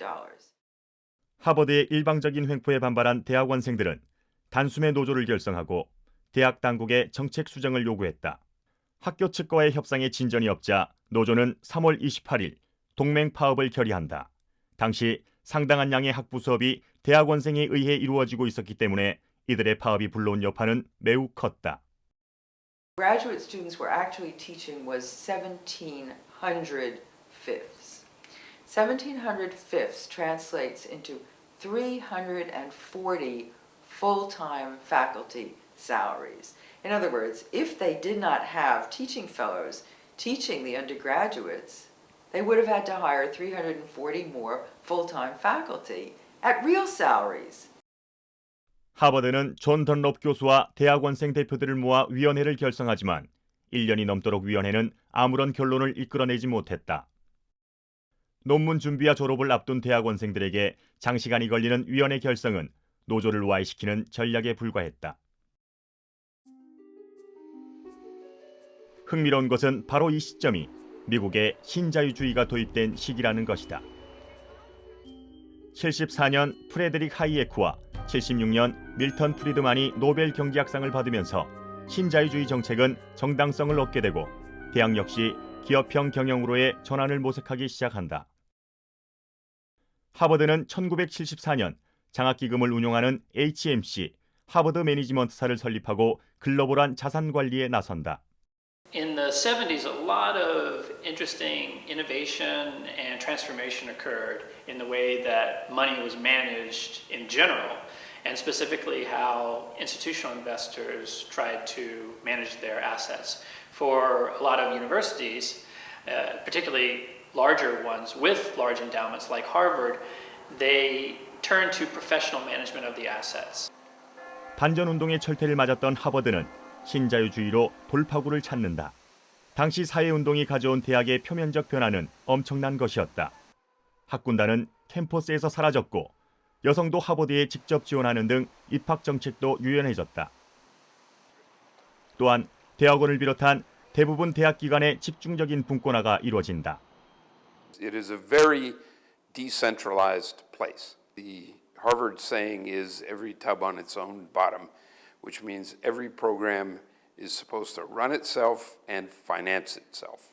하버드의 일방적인 횡포에 반발한 대학원생들은 단숨에 노조를 결성하고 대학 당국의 정책 수정을 요구했다. 학교 측과의 협상에 진전이 없자 노조는 3월 28일 동맹 파업을 결의한다. 당시 상당한 양의 학부 수업이 대학원생에 의해 이루어지고 있었기 때문에 이들의 파업이 불러온 여파는 매우 컸다. Graduate students were actually teaching was 1,700 fifths. 1,700 fifths translates into 340 full-time faculty salaries. In other words, if they did not have teaching fellows teaching the undergraduates, they would have had to hire 340 more full-time faculty at real salaries. 하버드는 존 던롭 교수와 대학원생 대표들을 모아 위원회를 결성하지만 1년이 넘도록 위원회는 아무런 결론을 이끌어내지 못했다. 논문 준비와 졸업을 앞둔 대학원생들에게 장시간이 걸리는 위원회 결성은 노조를 와해시키는 전략에 불과했다. 흥미로운 것은 바로 이 시점이 미국의 신자유주의가 도입된 시기라는 것이다. 74년 프레드릭 하이에크와 76년 밀턴 프리드만이 노벨 경제학상을 받으면서 신자유주의 정책은 정당성을 얻게 되고 대학 역시 기업형 경영으로의 전환을 모색하기 시작한다. 하버드는 1974년 장학기금을 운용하는 HMC, 하버드 매니지먼트사를 설립하고 글로벌한 자산 관리에 나선다. In the 70s, a lot of interesting innovation and transformation occurred in the way that money was managed in general, and specifically how institutional investors tried to manage their assets. For a lot of universities, particularly larger ones with large endowments like Harvard, they turned to professional management of the assets. 반전운동의 철퇴를 맞았던 하버드는 신자유주의로 돌파구를 찾는다. 당시 사회운동이 가져온 대학의 표면적 변화는 엄청난 것이었다. 학군단은 캠퍼스에서 사라졌고 여성도 하버드에 직접 지원하는 등 입학 정책도 유연해졌다. 또한 대학원을 비롯한 대부분 대학 기관의 집중적인 분권화가 이루어진다. It is a very decentralized place. The Harvard saying is every tub on its own bottom, which means every program is supposed to run itself and finance itself.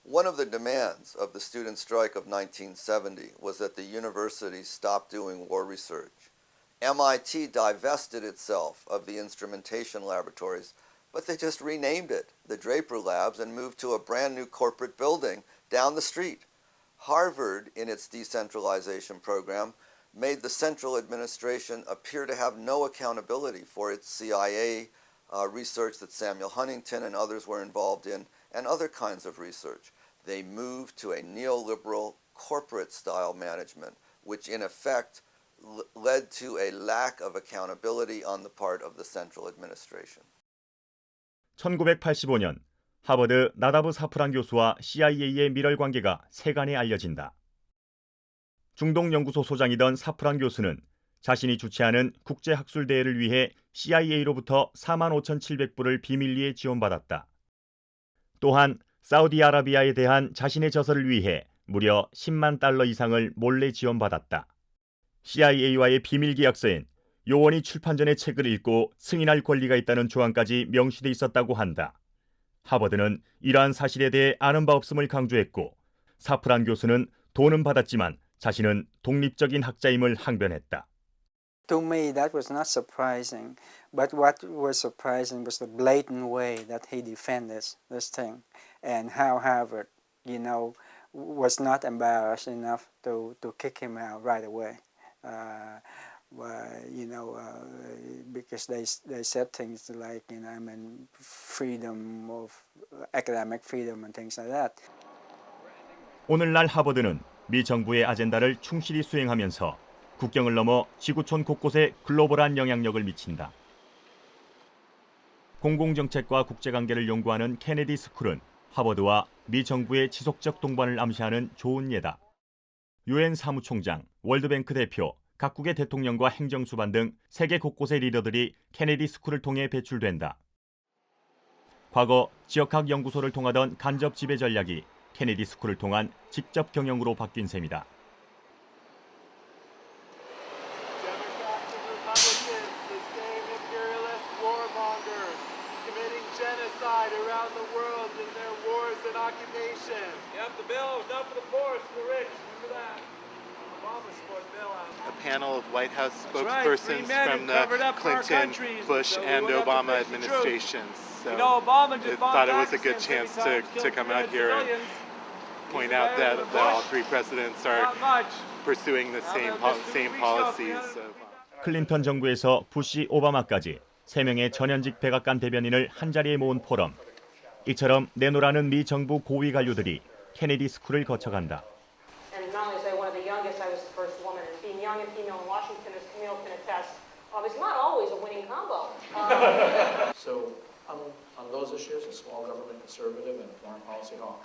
One of the demands of the student strike of 1970 was that the universities stop doing war research. MIT divested itself of the instrumentation laboratories, but they just renamed it the Draper Labs and moved to a brand new corporate building down the street. Harvard, in its decentralization program, made the central administration appear to have no accountability for its CIA research that Samuel Huntington and others were involved in, and other kinds of research. They moved to a neoliberal corporate-style management, which in effect led to a lack of accountability on the part of the central administration. 1985년 하버드 나다브 사프란 교수와 CIA의 밀월 관계가 세간에 알려진다. 중동연구소 소장이던 사프란 교수는 자신이 주최하는 국제학술대회를 위해 CIA로부터 45,700불을 비밀리에 지원받았다. 또한 사우디아라비아에 대한 자신의 저서를 위해 무려 10만 달러 이상을 몰래 지원받았다. CIA와의 비밀 계약서엔 요원이 출판 전에 책을 읽고 승인할 권리가 있다는 조항까지 명시돼 있었다고 한다. 하버드는 이러한 사실에 대해 아는 바 없음을 강조했고 사프란 교수는 돈은 받았지만 자신은 독립적인 학자임을 항변했다. To me, that was not surprising, but what was surprising was the blatant way that he defended this thing, and how Harvard, was not embarrassed enough to kick him out right away. Because they said things like, freedom of academic freedom and things like that. 오늘날 하버드는 미 정부의 아젠다를 충실히 수행하면서 국경을 넘어 지구촌 곳곳에 글로벌한 영향력을 미친다. 공공정책과 국제관계를 연구하는 케네디 스쿨은 하버드와 미 정부의 지속적 동반을 암시하는 좋은 예다. 유엔 사무총장, 월드뱅크 대표, 각국의 대통령과 행정수반 등 세계 곳곳의 리더들이 케네디 스쿨을 통해 배출된다. 과거 지역학 연구소를 통하던 간접 지배 전략이 케네디 스쿨을 통한 직접 경영으로 바뀐 셈이다. A panel of White House spokespersons from the Clinton, Bush, and Obama administrations. So I thought it was a good chance to come out here and point out that all three presidents are pursuing the same policies. 클린턴 정부에서 부시, 오바마까지 3명의 전현직 백악관 대변인을 한자리에 모은 포럼. 이처럼 내노라는 미 정부 고위 관료들이 케네디 스쿨을 거쳐간다. And not only was I one of the youngest, I was the first woman. And being young and female in Washington, as Camille can attest, is not always a winning combo. So on those issues, a small government conservative and a foreign policy hawk.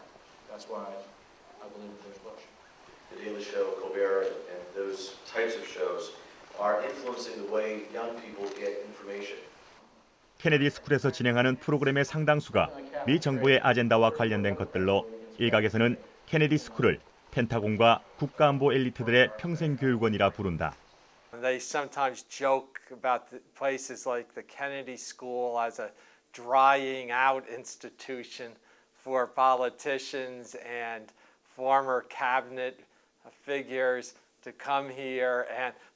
That's why I believe in George Bush. The Daily Show, Colbert, and those types of shows are influencing the way young people get information. 케네디 스쿨에서 진행하는 프로그램의 상당수가 미 정부의 아젠다와 관련된 것들로 일각에서는 케네디 스쿨을 펜타곤과 국가안보 엘리트들의 평생교육원이라 부른다. They sometimes joke about the places like the Kennedy School as a drying out institution for politicians and former cabinet figures to come here,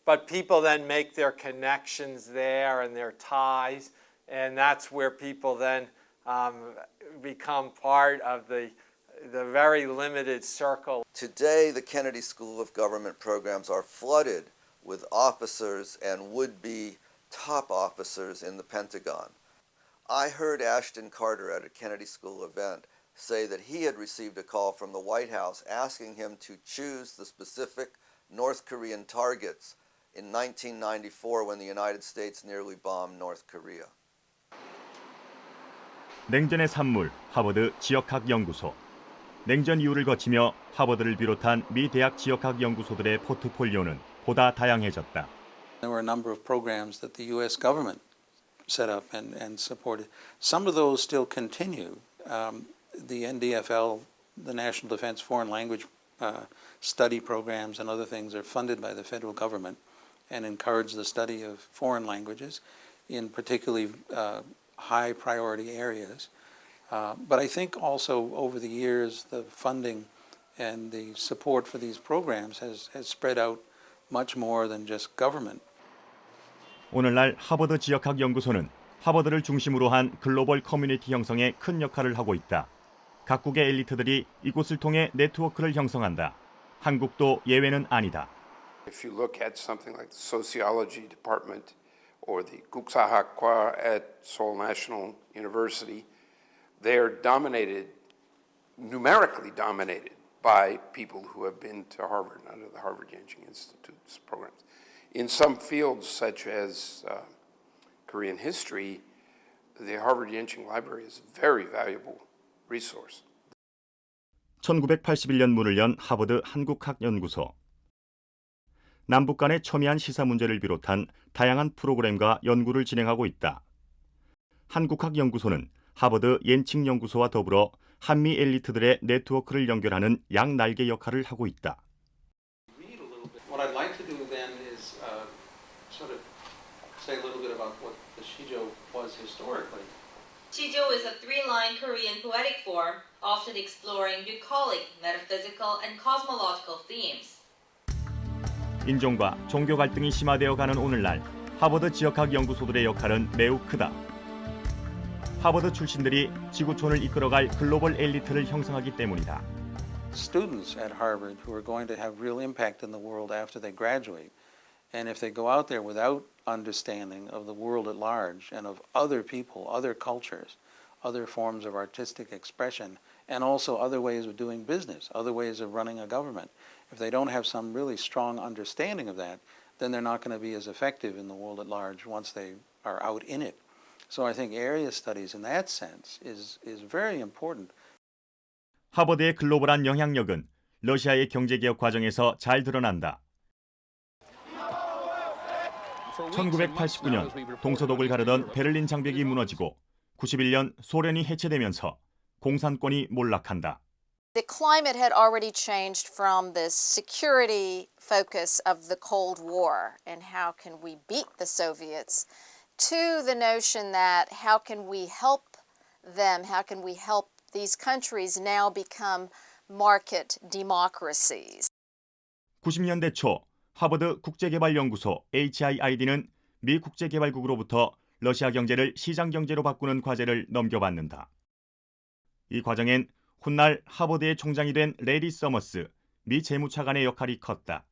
but people then make their connections there and their ties, and that's where people then become part of the very limited circle. Today, the Kennedy School of Government programs are flooded with officers and would-be top officers in the Pentagon. I heard Ashton Carter at a Kennedy School event say that he had received a call from the White House asking him to choose the specific North Korean targets in 1994 when the United States nearly bombed North Korea. 냉전의 산물, 하버드 지역학 연구소. 냉전 이후를 거치며 하버드를 비롯한 미 대학 지역학 연구소들의 포트폴리오는 보다 다양해졌다. There were a number of programs that the U.S. government set up and supported. Some of those still continue. The NDFL, the National Defense Foreign Language Study programs and other things are funded by the federal government and encourage the study of foreign languages in particularly high priority areas. But I think also over the years the funding and the support for these programs has spread out much more than just government. 오늘날 하버드 지역학 연구소는 하버드를 중심으로 한 글로벌 커뮤니티 형성에 큰 역할을 하고 있다. 각국의 엘리트들이 이곳을 통해 네트워크를 형성한다. 한국도 예외는 아니다. If you look at something like the sociology department or the Guksa학과 at Seoul National University, they're dominated, numerically dominated, by people who have been to Harvard under the Harvard-Yenching Institute's programs. In some fields, such as Korean history, the Harvard-Yenching Library is a very valuable resource. 1981년 문을 연 하버드 한국학연구소. 남북 간의 첨예한 시사 문제를 비롯한 다양한 프로그램과 연구를 진행하고 있다. 한국학연구소는 하버드 옌칭연구소와 더불어 한미 엘리트들의 네트워크를 연결하는 양날개 역할을 하고 있다. What I'd like to do then is sort of say a little bit about what the Shijo was historically. Shijo is a three-line Korean poetic form, often exploring bucolic, metaphysical, and cosmological themes. 인종과 종교 갈등이 심화되어 가는 오늘날 하버드 지역학 연구소들의 역할은 매우 크다. 하버드 출신들이 지구촌을 이끌어갈 글로벌 엘리트를 형성하기 때문이다. Students at Harvard who are going to have real impact in the world after they graduate, and if they go out there without understanding of the world at large and of other people, other cultures, other forms of artistic expression, and also other ways of doing business, other ways of running a government, if they don't have some really strong understanding of that, then they're not going to be as effective in the world at large once they are out in it. So I think area studies in that sense is very important. 하버드의 글로벌한 영향력은 러시아의 경제개혁 과정에서 잘 드러난다. 1989년 동서독을 가르던 베를린 장벽이 무너지고 91년 소련이 해체되면서 공산권이 몰락한다. The climate had already changed from this security focus of the Cold War and how can we beat the Soviets to the notion that how can we help them, how can we help these countries now become market democracies. 90년대 초 하버드 국제개발연구소 HIID는 미 국제개발국으로부터 러시아 경제를 시장 경제로 바꾸는 과제를 넘겨받는다. 이 과정엔 훗날 하버드의 총장이 된 레리 서머스 미 재무차관의 역할이 컸다.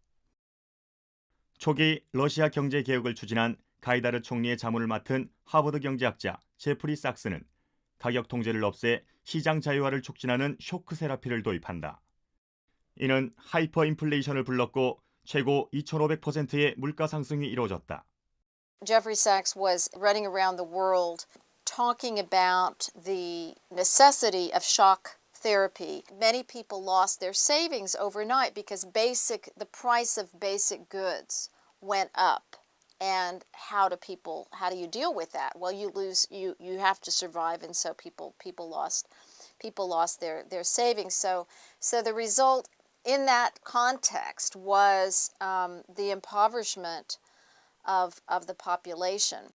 초기 러시아 경제 개혁을 추진한 가이다르 총리의 자문을 맡은 하버드 경제학자 제프리 sak스는 가격 통제를 없애 시장 자유화를 촉진하는 쇼크 세라피를 도입한다. 이는 하이퍼 인플레이션을 불렀고 최고 2,500%의 물가 상승이 이루어졌다. Jeffrey Sachs was running around the world talking about the necessity of shock therapy. Many people lost their savings overnight because the price of basic goods went up. And how do you deal with that? Well, you have to survive, and so people lost their savings. So the result in that context was the impoverishment of the population.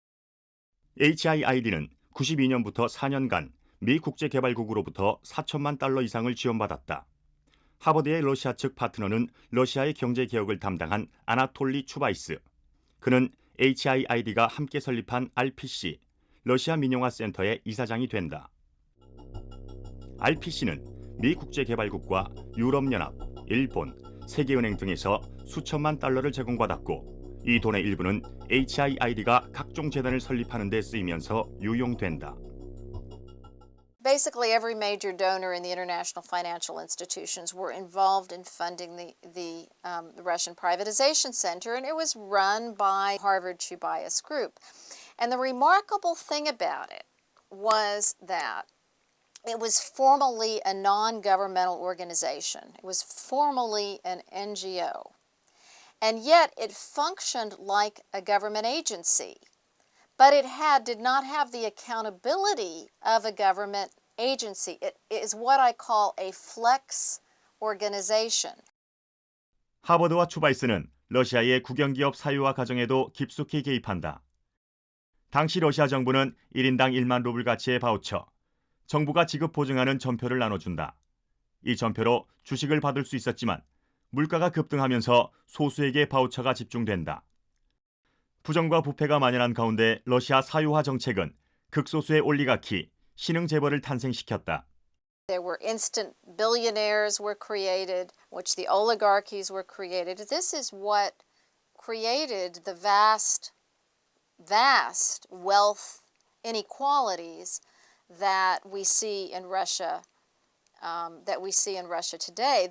HIID는 92년부터 4년간 미 국제개발국으로부터 4천만 달러 이상을 지원받았다. 하버드의 러시아 측 파트너는 러시아의 경제 개혁을 담당한 아나톨리 추바이스. 그는 HIID가 함께 설립한 RPC, 러시아 민영화 센터의 이사장이 된다. RPC는 미 국제개발국과 유럽연합, 일본, 세계은행 등에서 수천만 달러를 제공받았고 이 돈의 일부는 HIID가 각종 재단을 설립하는 데 쓰이면서 유용된다. Basically, every major donor in the international financial institutions were involved in funding the Russian Privatization Center, and it was run by Harvard Chubais Group. And the remarkable thing about it was that it was formally a non-governmental organization. It was formally an NGO. And yet it functioned like a government agency. But it did not have the accountability of a government agency. It is what I call a flex organization. 하버드와 추바이스는 러시아의 국영기업 사유화 과정에도 깊숙이 개입한다. 당시 러시아 정부는 1인당 1만 루블 가치의 바우처, 정부가 지급 보증하는 전표를 나눠준다. 이 전표로 주식을 받을 수 있었지만 물가가 급등하면서 소수에게 바우처가 집중된다. 부정과 부패가 만연한 가운데 러시아 사유화 정책은 극소수의 올리가키, 신흥 재벌을 탄생시켰다. There were instant billionaires were created, which the oligarchies were created. This is what created the vast wealth inequalities that we see in Russia today.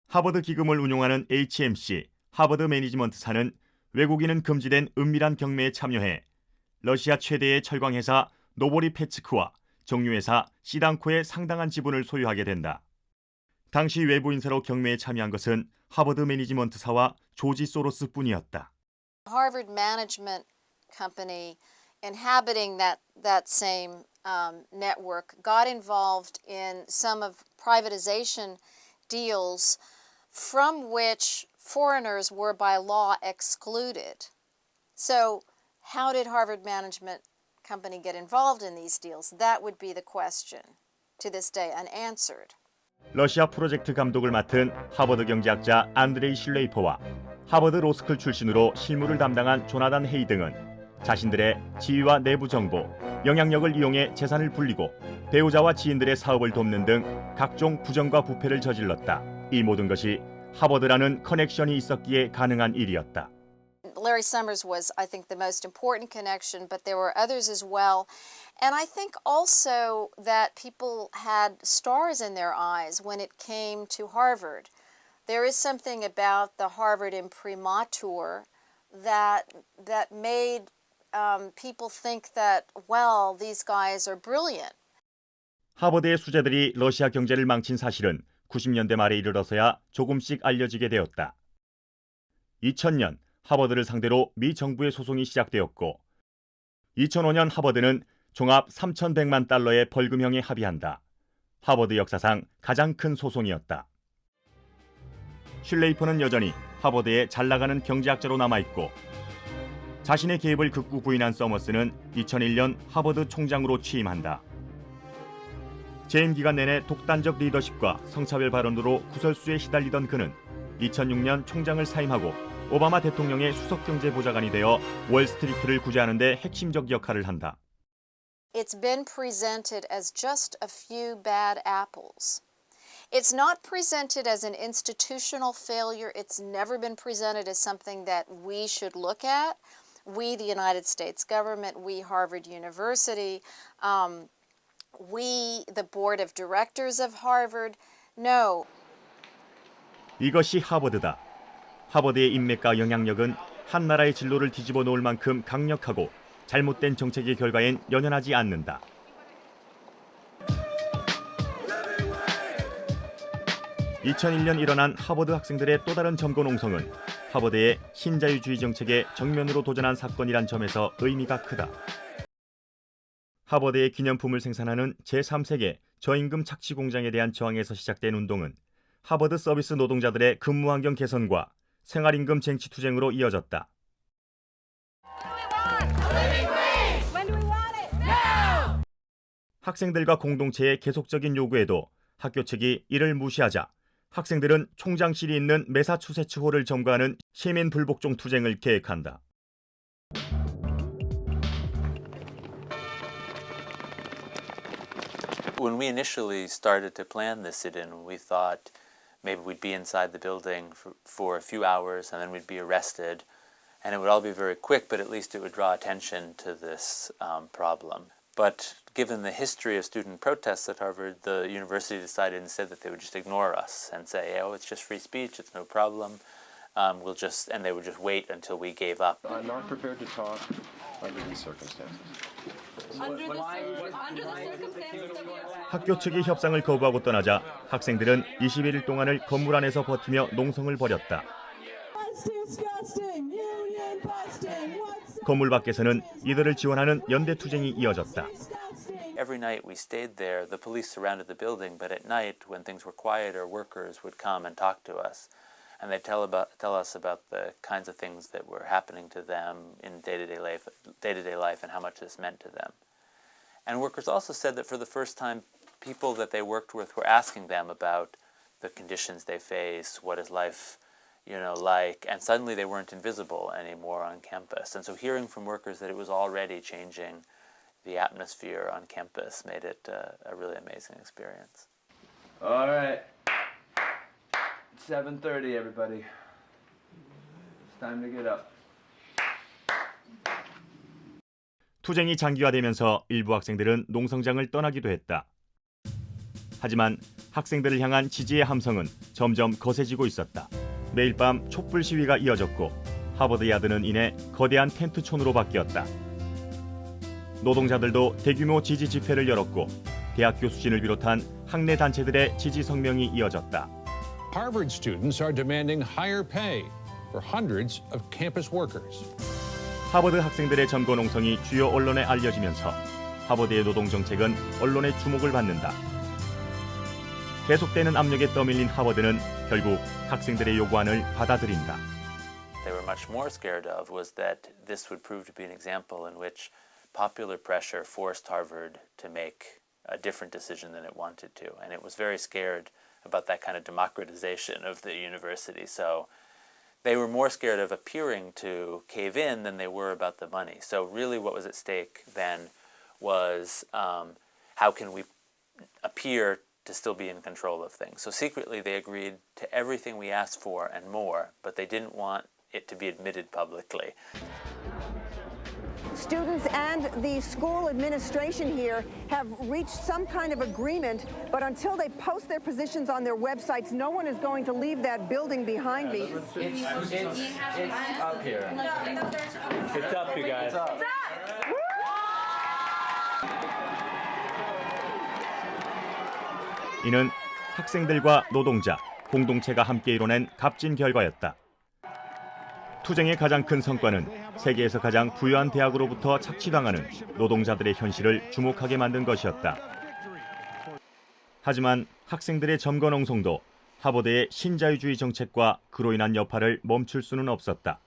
하버드 기금을 운용하는 HMC, 하버드 매니지먼트사는 외국인은 금지된 은밀한 경매에 참여해 러시아 최대의 철광회사 노보리페츠크와 정유회사 시당코의 상당한 지분을 소유하게 된다. 당시 외부 인사로 경매에 참여한 것은 하버드 매니지먼트사와 조지 소로스뿐이었다. Harvard Management Company, inhabiting that same network, got involved in some of privatization deals from which foreigners were by law excluded. So how did Harvard Management Company get involved in these deals? That would be the question to this day unanswered. 러시아 프로젝트 감독을 맡은 하버드 경제학자 안드레이 슐레이퍼와 하버드 로스쿨 출신으로 실무를 담당한 조나단 헤이 등은 자신들의 지위와 내부 정보, 영향력을 이용해 재산을 불리고 배우자와 지인들의 사업을 돕는 등 각종 부정과 부패를 저질렀다. 이 모든 것이 하버드라는 커넥션이 있었기에 가능한 일이었다. Larry Summers was, I think, the most important connection, but there were others as well. And I think also that people had stars in their eyes when it came to Harvard. There is something about the Harvard imprimatur that made people think that, well, these guys are brilliant. 하버드의 수재들이 러시아 경제를 망친 사실은 90년대 말에 이르러서야 조금씩 알려지게 되었다. 2000년 하버드를 상대로 미 정부의 소송이 시작되었고 2005년 하버드는 종합 3,100만 달러의 벌금형에 합의한다. 하버드 역사상 가장 큰 소송이었다. 슐레이퍼는 여전히 하버드의 잘나가는 경제학자로 남아있고 자신의 개입을 극구 부인한 서머스는 2001년 하버드 총장으로 취임한다. 재임 기간 내내 독단적 리더십과 성차별 발언으로 구설수에 시달리던 그는 2006년 총장을 사임하고 오바마 대통령의 수석경제보좌관이 되어 월스트리트를 구제하는 데 핵심적 역할을 한다. It's been presented as just a few bad apples. It's not presented as an institutional failure. It's never been presented as something that we should look at. We, the United States government, we, Harvard University, we, the board of directors of Harvard, no. 이것이 하버드다. 하버드의 인맥과 영향력은 한 나라의 진로를 뒤집어 놓을 만큼 강력하고 잘못된 정책의 결과엔 연연하지 않는다. (2001년) 일어난 하버드 학생들의 또 다른 점거 농성은 하버드의 신자유주의 정책에 정면으로 도전한 사건이란 점에서 의미가 크다. 하버드의 기념품을 생산하는 제3세계 저임금 착취 공장에 대한 저항에서 시작된 운동은 하버드 서비스 노동자들의 근무 환경 개선과 생활임금 쟁취 투쟁으로 이어졌다. 학생들과 공동체의 계속적인 요구에도 학교 측이 이를 무시하자 학생들은 총장실이 있는 매사추세츠 홀을 점거하는 시민 불복종 투쟁을 계획한다. When we initially started to plan this sit-in, we thought maybe we'd be inside the building for a few hours and then we'd be arrested. And it would all be very quick, but at least it would draw attention to this problem. But given the history of student protests at Harvard, the university decided instead that they would just ignore us and say, oh, it's just free speech, it's no problem. And they would just wait until we gave up. I'm not prepared to talk under these circumstances. 학교 측이 협상을 거부하고 떠나자 학생들은 21일 동안을 건물 안에서 버티며 농성을 벌였다. 건물 밖에서는 이들을 지원하는 연대 투쟁이 이어졌다. Every night we stayed there, the police surrounded the building, but at night when things were quieter, workers would come and talk to us. And they'd tell us about the kinds of things that were happening to them in day-to-day life and how much this meant to them. And workers also said that for the first time, people that they worked with were asking them about the conditions they face, what is life, like, and suddenly they weren't invisible anymore on campus. And so hearing from workers that it was already changing the atmosphere on campus made it a really amazing experience. All right. 7:30, everybody. It's time to get up. 투쟁이 장기화되면서 일부 학생들은 농성장을 떠나기도 했다. 하지만 학생들을 향한 지지의 함성은 점점 거세지고 있었다. 매일 밤 촛불 시위가 이어졌고 하버드 야드는 이내 거대한 텐트촌으로 바뀌었다. 노동자들도 대규모 지지 집회를 열었고 대학 교수진을 비롯한 학내 단체들의 지지 성명이 이어졌다. Harvard students are demanding higher pay for hundreds of campus workers. 하버드 학생들의 점거 농성이 주요 언론에 알려지면서 하버드의 노동 정책은 언론의 주목을 받는다. 계속되는 압력에 떠밀린 하버드는 결국 학생들의 요구안을 받아들인다. They were much more scared of was that this would prove to be an example in which popular pressure forced Harvard to make a different decision than it wanted to, and it was very scared about that kind of democratization of the university. So they were more scared of appearing to cave in than they were about the money. So really what was at stake then was how can we appear to still be in control of things. So secretly they agreed to everything we asked for and more, but they didn't want it to be admitted publicly. Students and the school administration here have reached some kind of agreement, but until they post their positions on their websites, no one is going to leave that building behind me. It's up here. It's up, you guys. It's up. 이는 학생들과 노동자, 공동체가 함께 이뤄낸 값진 결과였다. 투쟁의 가장 큰 성과는 세계에서 가장 부유한 대학으로부터 착취당하는 노동자들의 현실을 주목하게 만든 것이었다. 하지만 학생들의 점거농성도 하버드의 신자유주의 정책과 그로 인한 여파를 멈출 수는 없었다.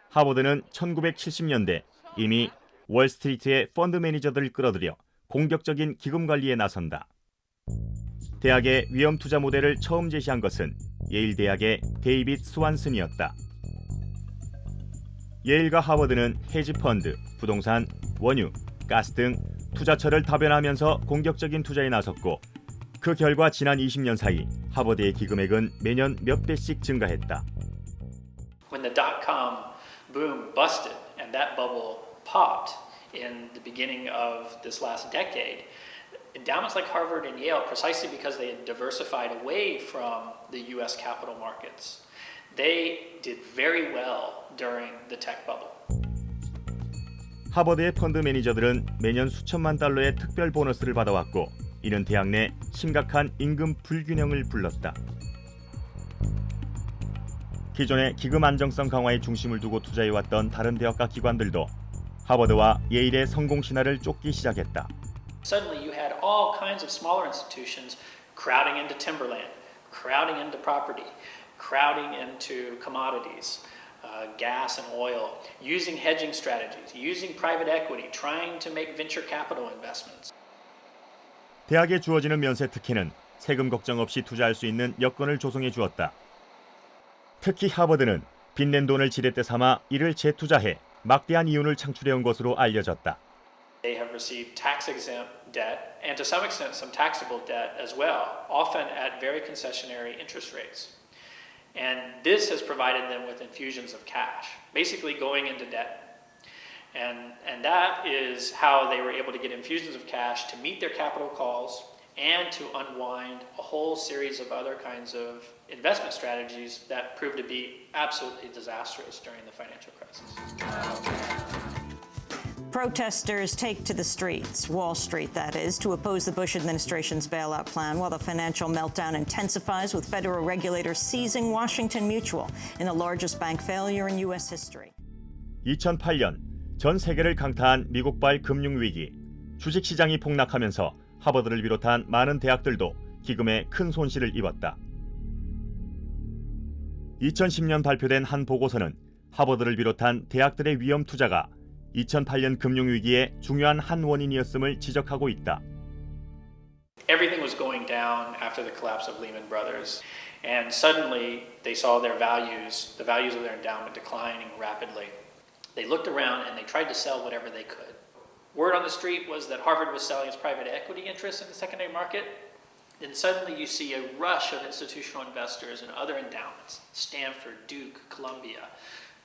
하버드는 1970년대 이미 월스트리트의 펀드 매니저들을 끌어들여 공격적인 기금 관리에 나선다. 대학의 위험 투자 모델을 처음 제시한 것은 예일 대학의 데이빗 스완슨이었다. 예일과 하버드는 헤지펀드, 부동산, 원유, 가스 등 투자처를 다변화하면서 공격적인 투자에 나섰고 그 결과 지난 20년 사이 하버드의 기금액은 매년 몇 배씩 증가했다. When the dot-com boom busted and that bubble popped in the beginning of this last decade, endowments like Harvard and Yale, precisely because they had diversified away from the U.S. capital markets, they did very well during the tech bubble. 하버드의 펀드 매니저들은 매년 수천만 달러의 특별 보너스를 받아왔고 이는 대학 내 심각한 임금 불균형을 불렀다. 기존의 기금 안정성 강화에 중심을 두고 투자해왔던 다른 대학과 기관들도 하버드와 예일의 성공 신화를 쫓기 시작했다. Suddenly you had all kinds of smaller institutions crowding into timberland, crowding into property, crowding into commodities, gas and oil, using hedging strategies, using private equity, trying to make venture capital investments. 대학에 주어지는 면세 특혜는 세금 걱정 없이 투자할 수 있는 여건을 조성해 주었다. 특히 하버드는 빚낸 돈을 지렛대 삼아 이를 재투자해 막대한 이윤을 창출해온 것으로 알려졌다. They have received tax-exempt debt and to some extent some taxable debt as well, often at very concessionary interest rates. And this has provided them with infusions of cash, basically going into debt. And that is how they were able to get infusions of cash to meet their capital calls and to unwind a whole series of other kinds of investment strategies that proved to be absolutely disastrous during the financial crisis. Protesters take to the streets, Wall Street that is, to oppose the Bush administration's bailout plan while the financial meltdown intensifies with federal regulators seizing Washington Mutual in the largest bank failure in U.S. history. 2008년 전 세계를 강타한 미국발 금융위기, 주식시장이 폭락하면서 하버드를 비롯한 많은 대학들도 기금에 큰 손실을 입었다. 2010년 발표된 한 보고서는 하버드를 비롯한 대학들의 위험 투자가 2008년 금융위기의 중요한 한 원인이었음을 지적하고 있다. Everything was going down after the collapse of Lehman Brothers, and suddenly they saw their values, the values of their endowment declining rapidly. They looked around and they tried to sell whatever they could. Word on the street was that Harvard was selling its private equity interests in the secondary market. Then suddenly you see a rush of institutional investors and other endowments, Stanford, Duke, Columbia,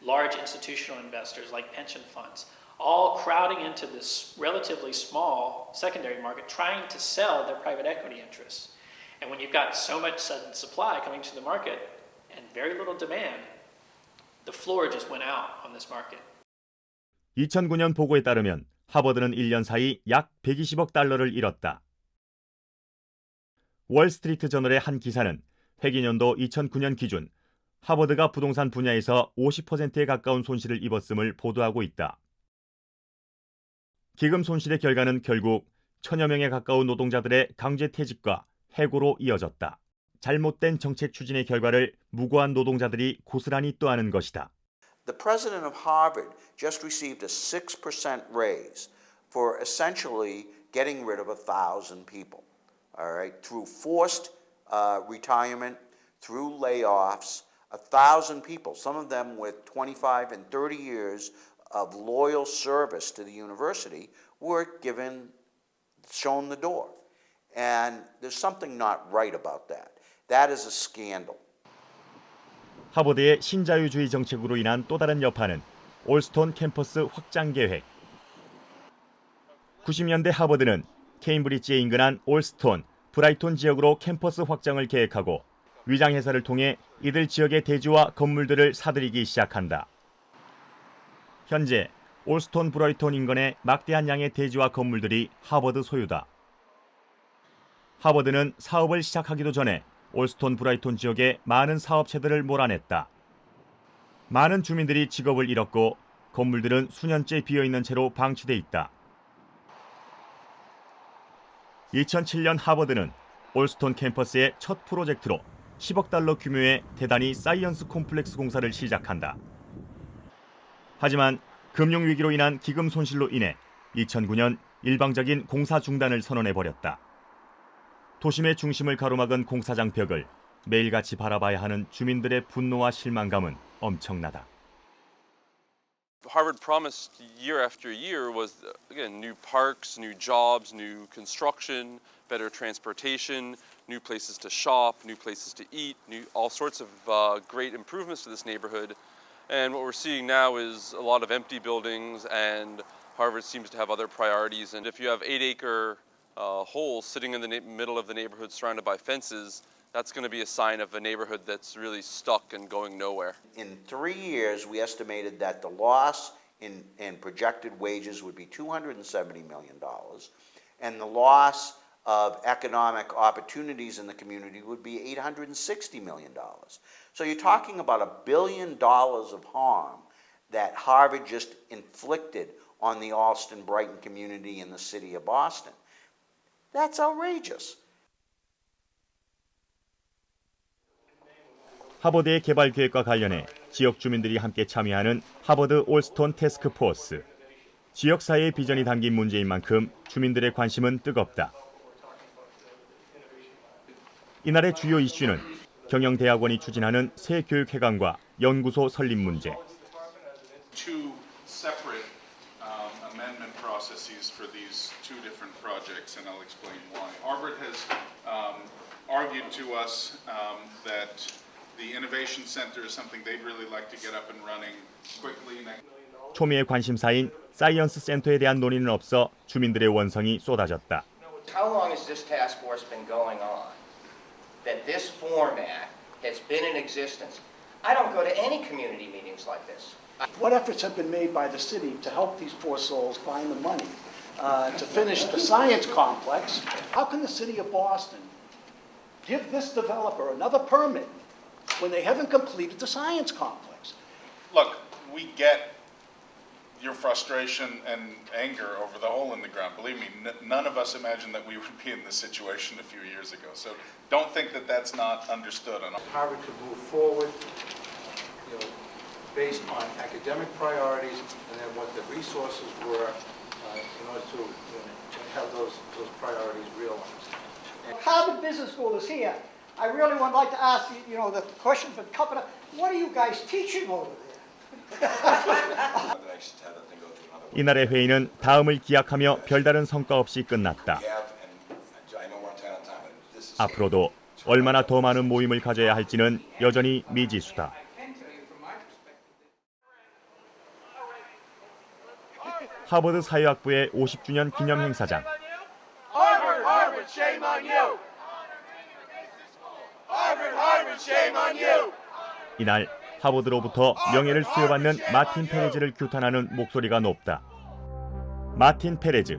large institutional investors like pension funds, all crowding into this relatively small secondary market trying to sell their private equity interests. And when you've got so much sudden supply coming to the market and very little demand, the floor just went out on this market. 2009년 보고에 따르면 하버드는 1년 사이 약 120억 달러를 잃었다. 월스트리트 저널의 한 기사는 회계년도 2009년 기준 하버드가 부동산 분야에서 50%에 가까운 손실을 입었음을 보도하고 있다. 기금 손실의 결과는 결국 천여 명에 가까운 노동자들의 강제 퇴직과 해고로 이어졌다. 잘못된 정책 추진의 결과를 무고한 노동자들이 고스란히 또하는 것이다. The president of Harvard just received a 6% raise for essentially getting rid of 1,000 people, all right, through forced retirement, through layoffs, 1,000 people, some of them with 25 and 30 years of loyal service to the university, were shown the door. And there's something not right about that. That is a scandal. 하버드의 신자유주의 정책으로 인한 또 다른 여파는 올스톤 캠퍼스 확장 계획. 90년대 하버드는 케임브리지에 인근한 올스톤, 브라이톤 지역으로 캠퍼스 확장을 계획하고 위장회사를 통해 이들 지역의 대지와 건물들을 사들이기 시작한다. 현재 올스톤 브라이톤 인근의 막대한 양의 대지와 건물들이 하버드 소유다. 하버드는 사업을 시작하기도 전에 올스톤 브라이톤 지역의 많은 사업체들을 몰아냈다. 많은 주민들이 직업을 잃었고 건물들은 수년째 비어있는 채로 방치돼 있다. 2007년 하버드는 올스톤 캠퍼스의 첫 프로젝트로 10억 달러 규모의 대단히 사이언스 콤플렉스 공사를 시작한다. 하지만 금융위기로 인한 기금 손실로 인해 2009년 일방적인 공사 중단을 선언해버렸다. 도심의 중심을 가로막은 공사장 벽을 매일같이 바라봐야 하는 주민들의 분노와 실망감은 엄청나다. Harvard promised year after year was, again, new parks, new jobs, new construction, better transportation, new places to shop, new places to eat, all sorts of great improvements to this neighborhood. And what we're seeing now is a lot of empty buildings, and Harvard seems to have other priorities. And if you have 8-acre holes sitting in the middle of the neighborhood surrounded by fences, that's going to be a sign of a neighborhood that's really stuck and going nowhere. In 3 years, we estimated that the loss in projected wages would be $270 million, and the loss of economic opportunities in the community would be $860 million. So you're talking about $1 billion of harm that Harvard just inflicted on the Allston-Brighton community in the city of Boston. That's outrageous. 하버드의 개발 계획과 관련해 지역 주민들이 함께 참여하는 하버드 올스톤 태스크 포스. 지역 사회의 비전이 담긴 문제인 만큼 주민들의 관심은 뜨겁다. 이날의 주요 이슈는 경영대학원이 추진하는 새 교육회관과 연구소 설립 문제. Two separate amendment processes for these two different projects, and I'll explain why. Harvard has argued to us that the Innovation Center is something they'd really like to get up and running quickly. 초미의 관심사인 사이언스 센터에 대한 논의는 없어 주민들의 원성이 쏟아졌다. How long has this task force been going on? That this format has been in existence. I don't go to any community meetings like this. What efforts have been made by the city to help these poor souls find the money to finish the science complex? How can the city of Boston give this developer another permit when they haven't completed the science complex? Look, we get your frustration and anger over the hole in the ground. Believe me, none of us imagined that we would be in this situation a few years ago. So don't think that that's not understood. Harvard could move forward, based on academic priorities and then what the resources were in order to have those priorities realized. Harvard Business School is here. I really would like to ask the question for the company. What are you guys teaching over there? 이날의 회의는 다음을 기약하며 별다른 성과 없이 끝났다. 앞으로도 얼마나 더 많은 모임을 가져야 할지는 여전히 미지수다. 하버드 사회학부의 50주년 기념 행사장. Harvard, Harvard, shame on you. Harvard, Harvard, shame on you. 이날 하버드로부터 명예를 수여받는 마틴 페레즈를 규탄하는 목소리가 높다. 마틴 페레즈,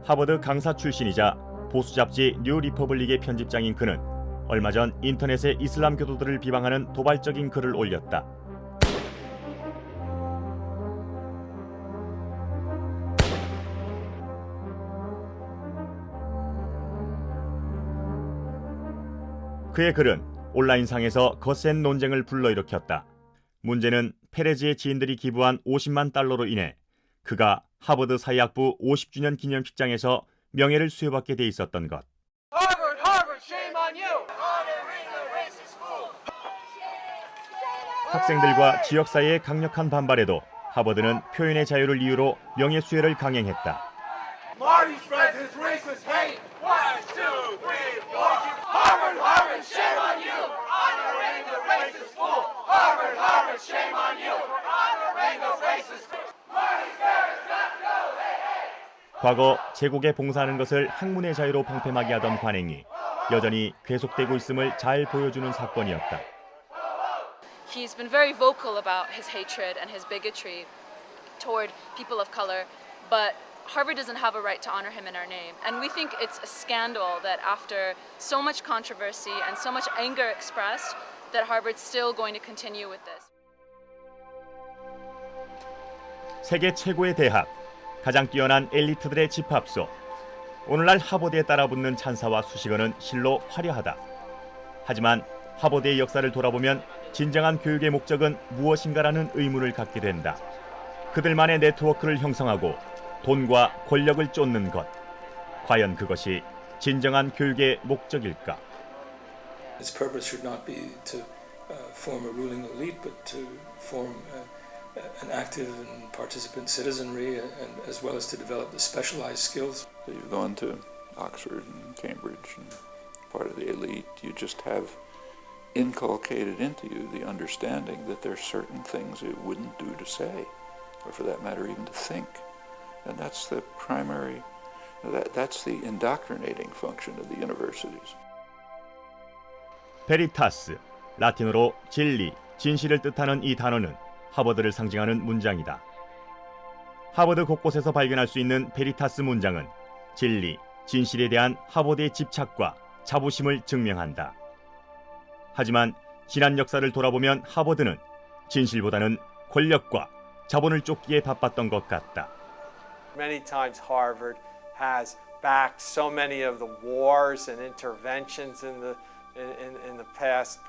하버드 강사 출신이자 보수 잡지 뉴 리퍼블릭의 편집장인 그는 얼마 전 인터넷에 이슬람 교도들을 비방하는 도발적인 글을 올렸다. 그의 글은 온라인상에서 거센 논쟁을 불러일으켰다. 문제는 페레즈의 지인들이 기부한 50만 달러로 인해 그가 하버드 사회학부 50주년 기념식장에서 명예를 수여받게 돼 있었던 것. Harvard, Harvard, shame on you. 학생들과 지역사회의 강력한 반발에도 하버드는 표현의 자유를 이유로 명예 수여를 강행했다. Marty spreads his racist hate. 1, 2, 3, 4. Harvard, Harvard, shame on you for honoring the racist fool. Harvard, Harvard, shame on you for honoring the racist fool. Marty Spreads, let's go, hey, hey. 과거 제국에 봉사하는 것을 학문의 자유로 방패막이 하던 관행이 여전히 계속되고 있음을 잘 보여주는 사건이었다. He's been very vocal about his hatred and his bigotry toward people of color, but Harvard doesn't have a right to honor him in our name. And we think it's a scandal that after so much controversy and so much anger expressed, that Harvard's still going to continue with this. 세계 최고의 대학, 가장 뛰어난 엘리트들의 집합소. 오늘날 하버드에 따라붙는 찬사와 수식어는 실로 화려하다. 하지만 하버드의 역사를 돌아보면 진정한 교육의 목적은 무엇인가라는 의문을 갖게 된다. 그들만의 네트워크를 형성하고 돈과 권력을 쫓는 것. 과연 그것이 진정한 교육의 목적일까? Its purpose should not be to form a ruling elite, but to form an active and participant citizenry, and as well as to develop the specialized skills. So you've gone to Oxford and Cambridge and part of the elite. You just have inculcated into you the understanding that there are certain things it wouldn't do to say, or for that matter even to think. And that's the primary, that's the indoctrinating function of the universities. 베리타스, 라틴어로 진리, 진실을 뜻하는 이 단어는 하버드를 상징하는 문장이다. 하버드 곳곳에서 발견할 수 있는 베리타스 문장은 진리, 진실에 대한 하버드의 집착과 자부심을 증명한다. 하지만 지난 역사를 돌아보면 하버드는 진실보다는 권력과 자본을 쫓기에 바빴던 것 같다. Many times Harvard has backed so many of the wars and interventions in the past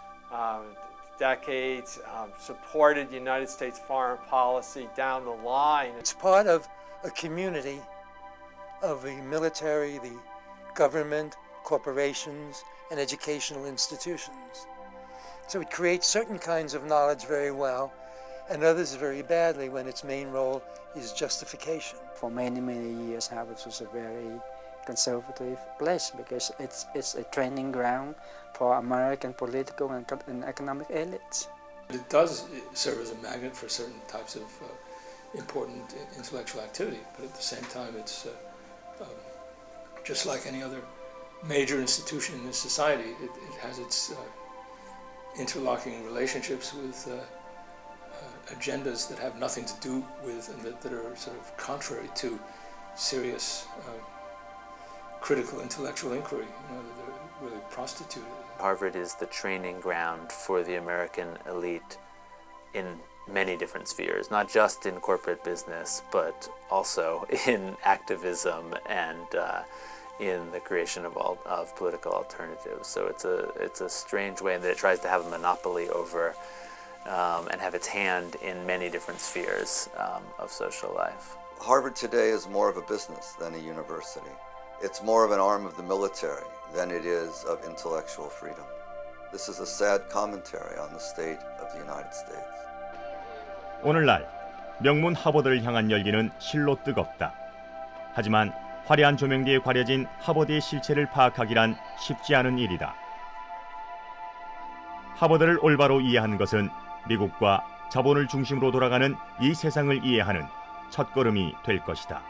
decades, supported United States foreign policy down the line. It's part of a community of the military, the government, corporations, and educational institutions. So it creates certain kinds of knowledge very well, and others very badly when its main role is justification. For many years, Harvard was a very conservative place because it's a training ground for American political and economic elites. It does serve as a magnet for certain types of important intellectual activity, but at the same time it's just like any other major institution in this society. It has its interlocking relationships with agendas that have nothing to do with and that are sort of contrary to serious critical intellectual inquiry. They're really prostituted. Harvard is the training ground for the American elite in many different spheres, not just in corporate business, but also in activism and in the creation of political alternatives. So it's a strange way that it tries to have a monopoly over and have its hand in many different spheres of social life. Harvard today is more of a business than a university. It's more of an arm of the military than it is of intellectual freedom. This is a sad commentary on the state of the United States. 오늘날 명문 하버드를 향한 열기는 실로 뜨겁다. 하지만 화려한 조명 뒤에 가려진 하버드의 실체를 파악하기란 쉽지 않은 일이다. 하버드를 올바로 이해하는 것은 미국과 자본을 중심으로 돌아가는 이 세상을 이해하는 첫걸음이 될 것이다.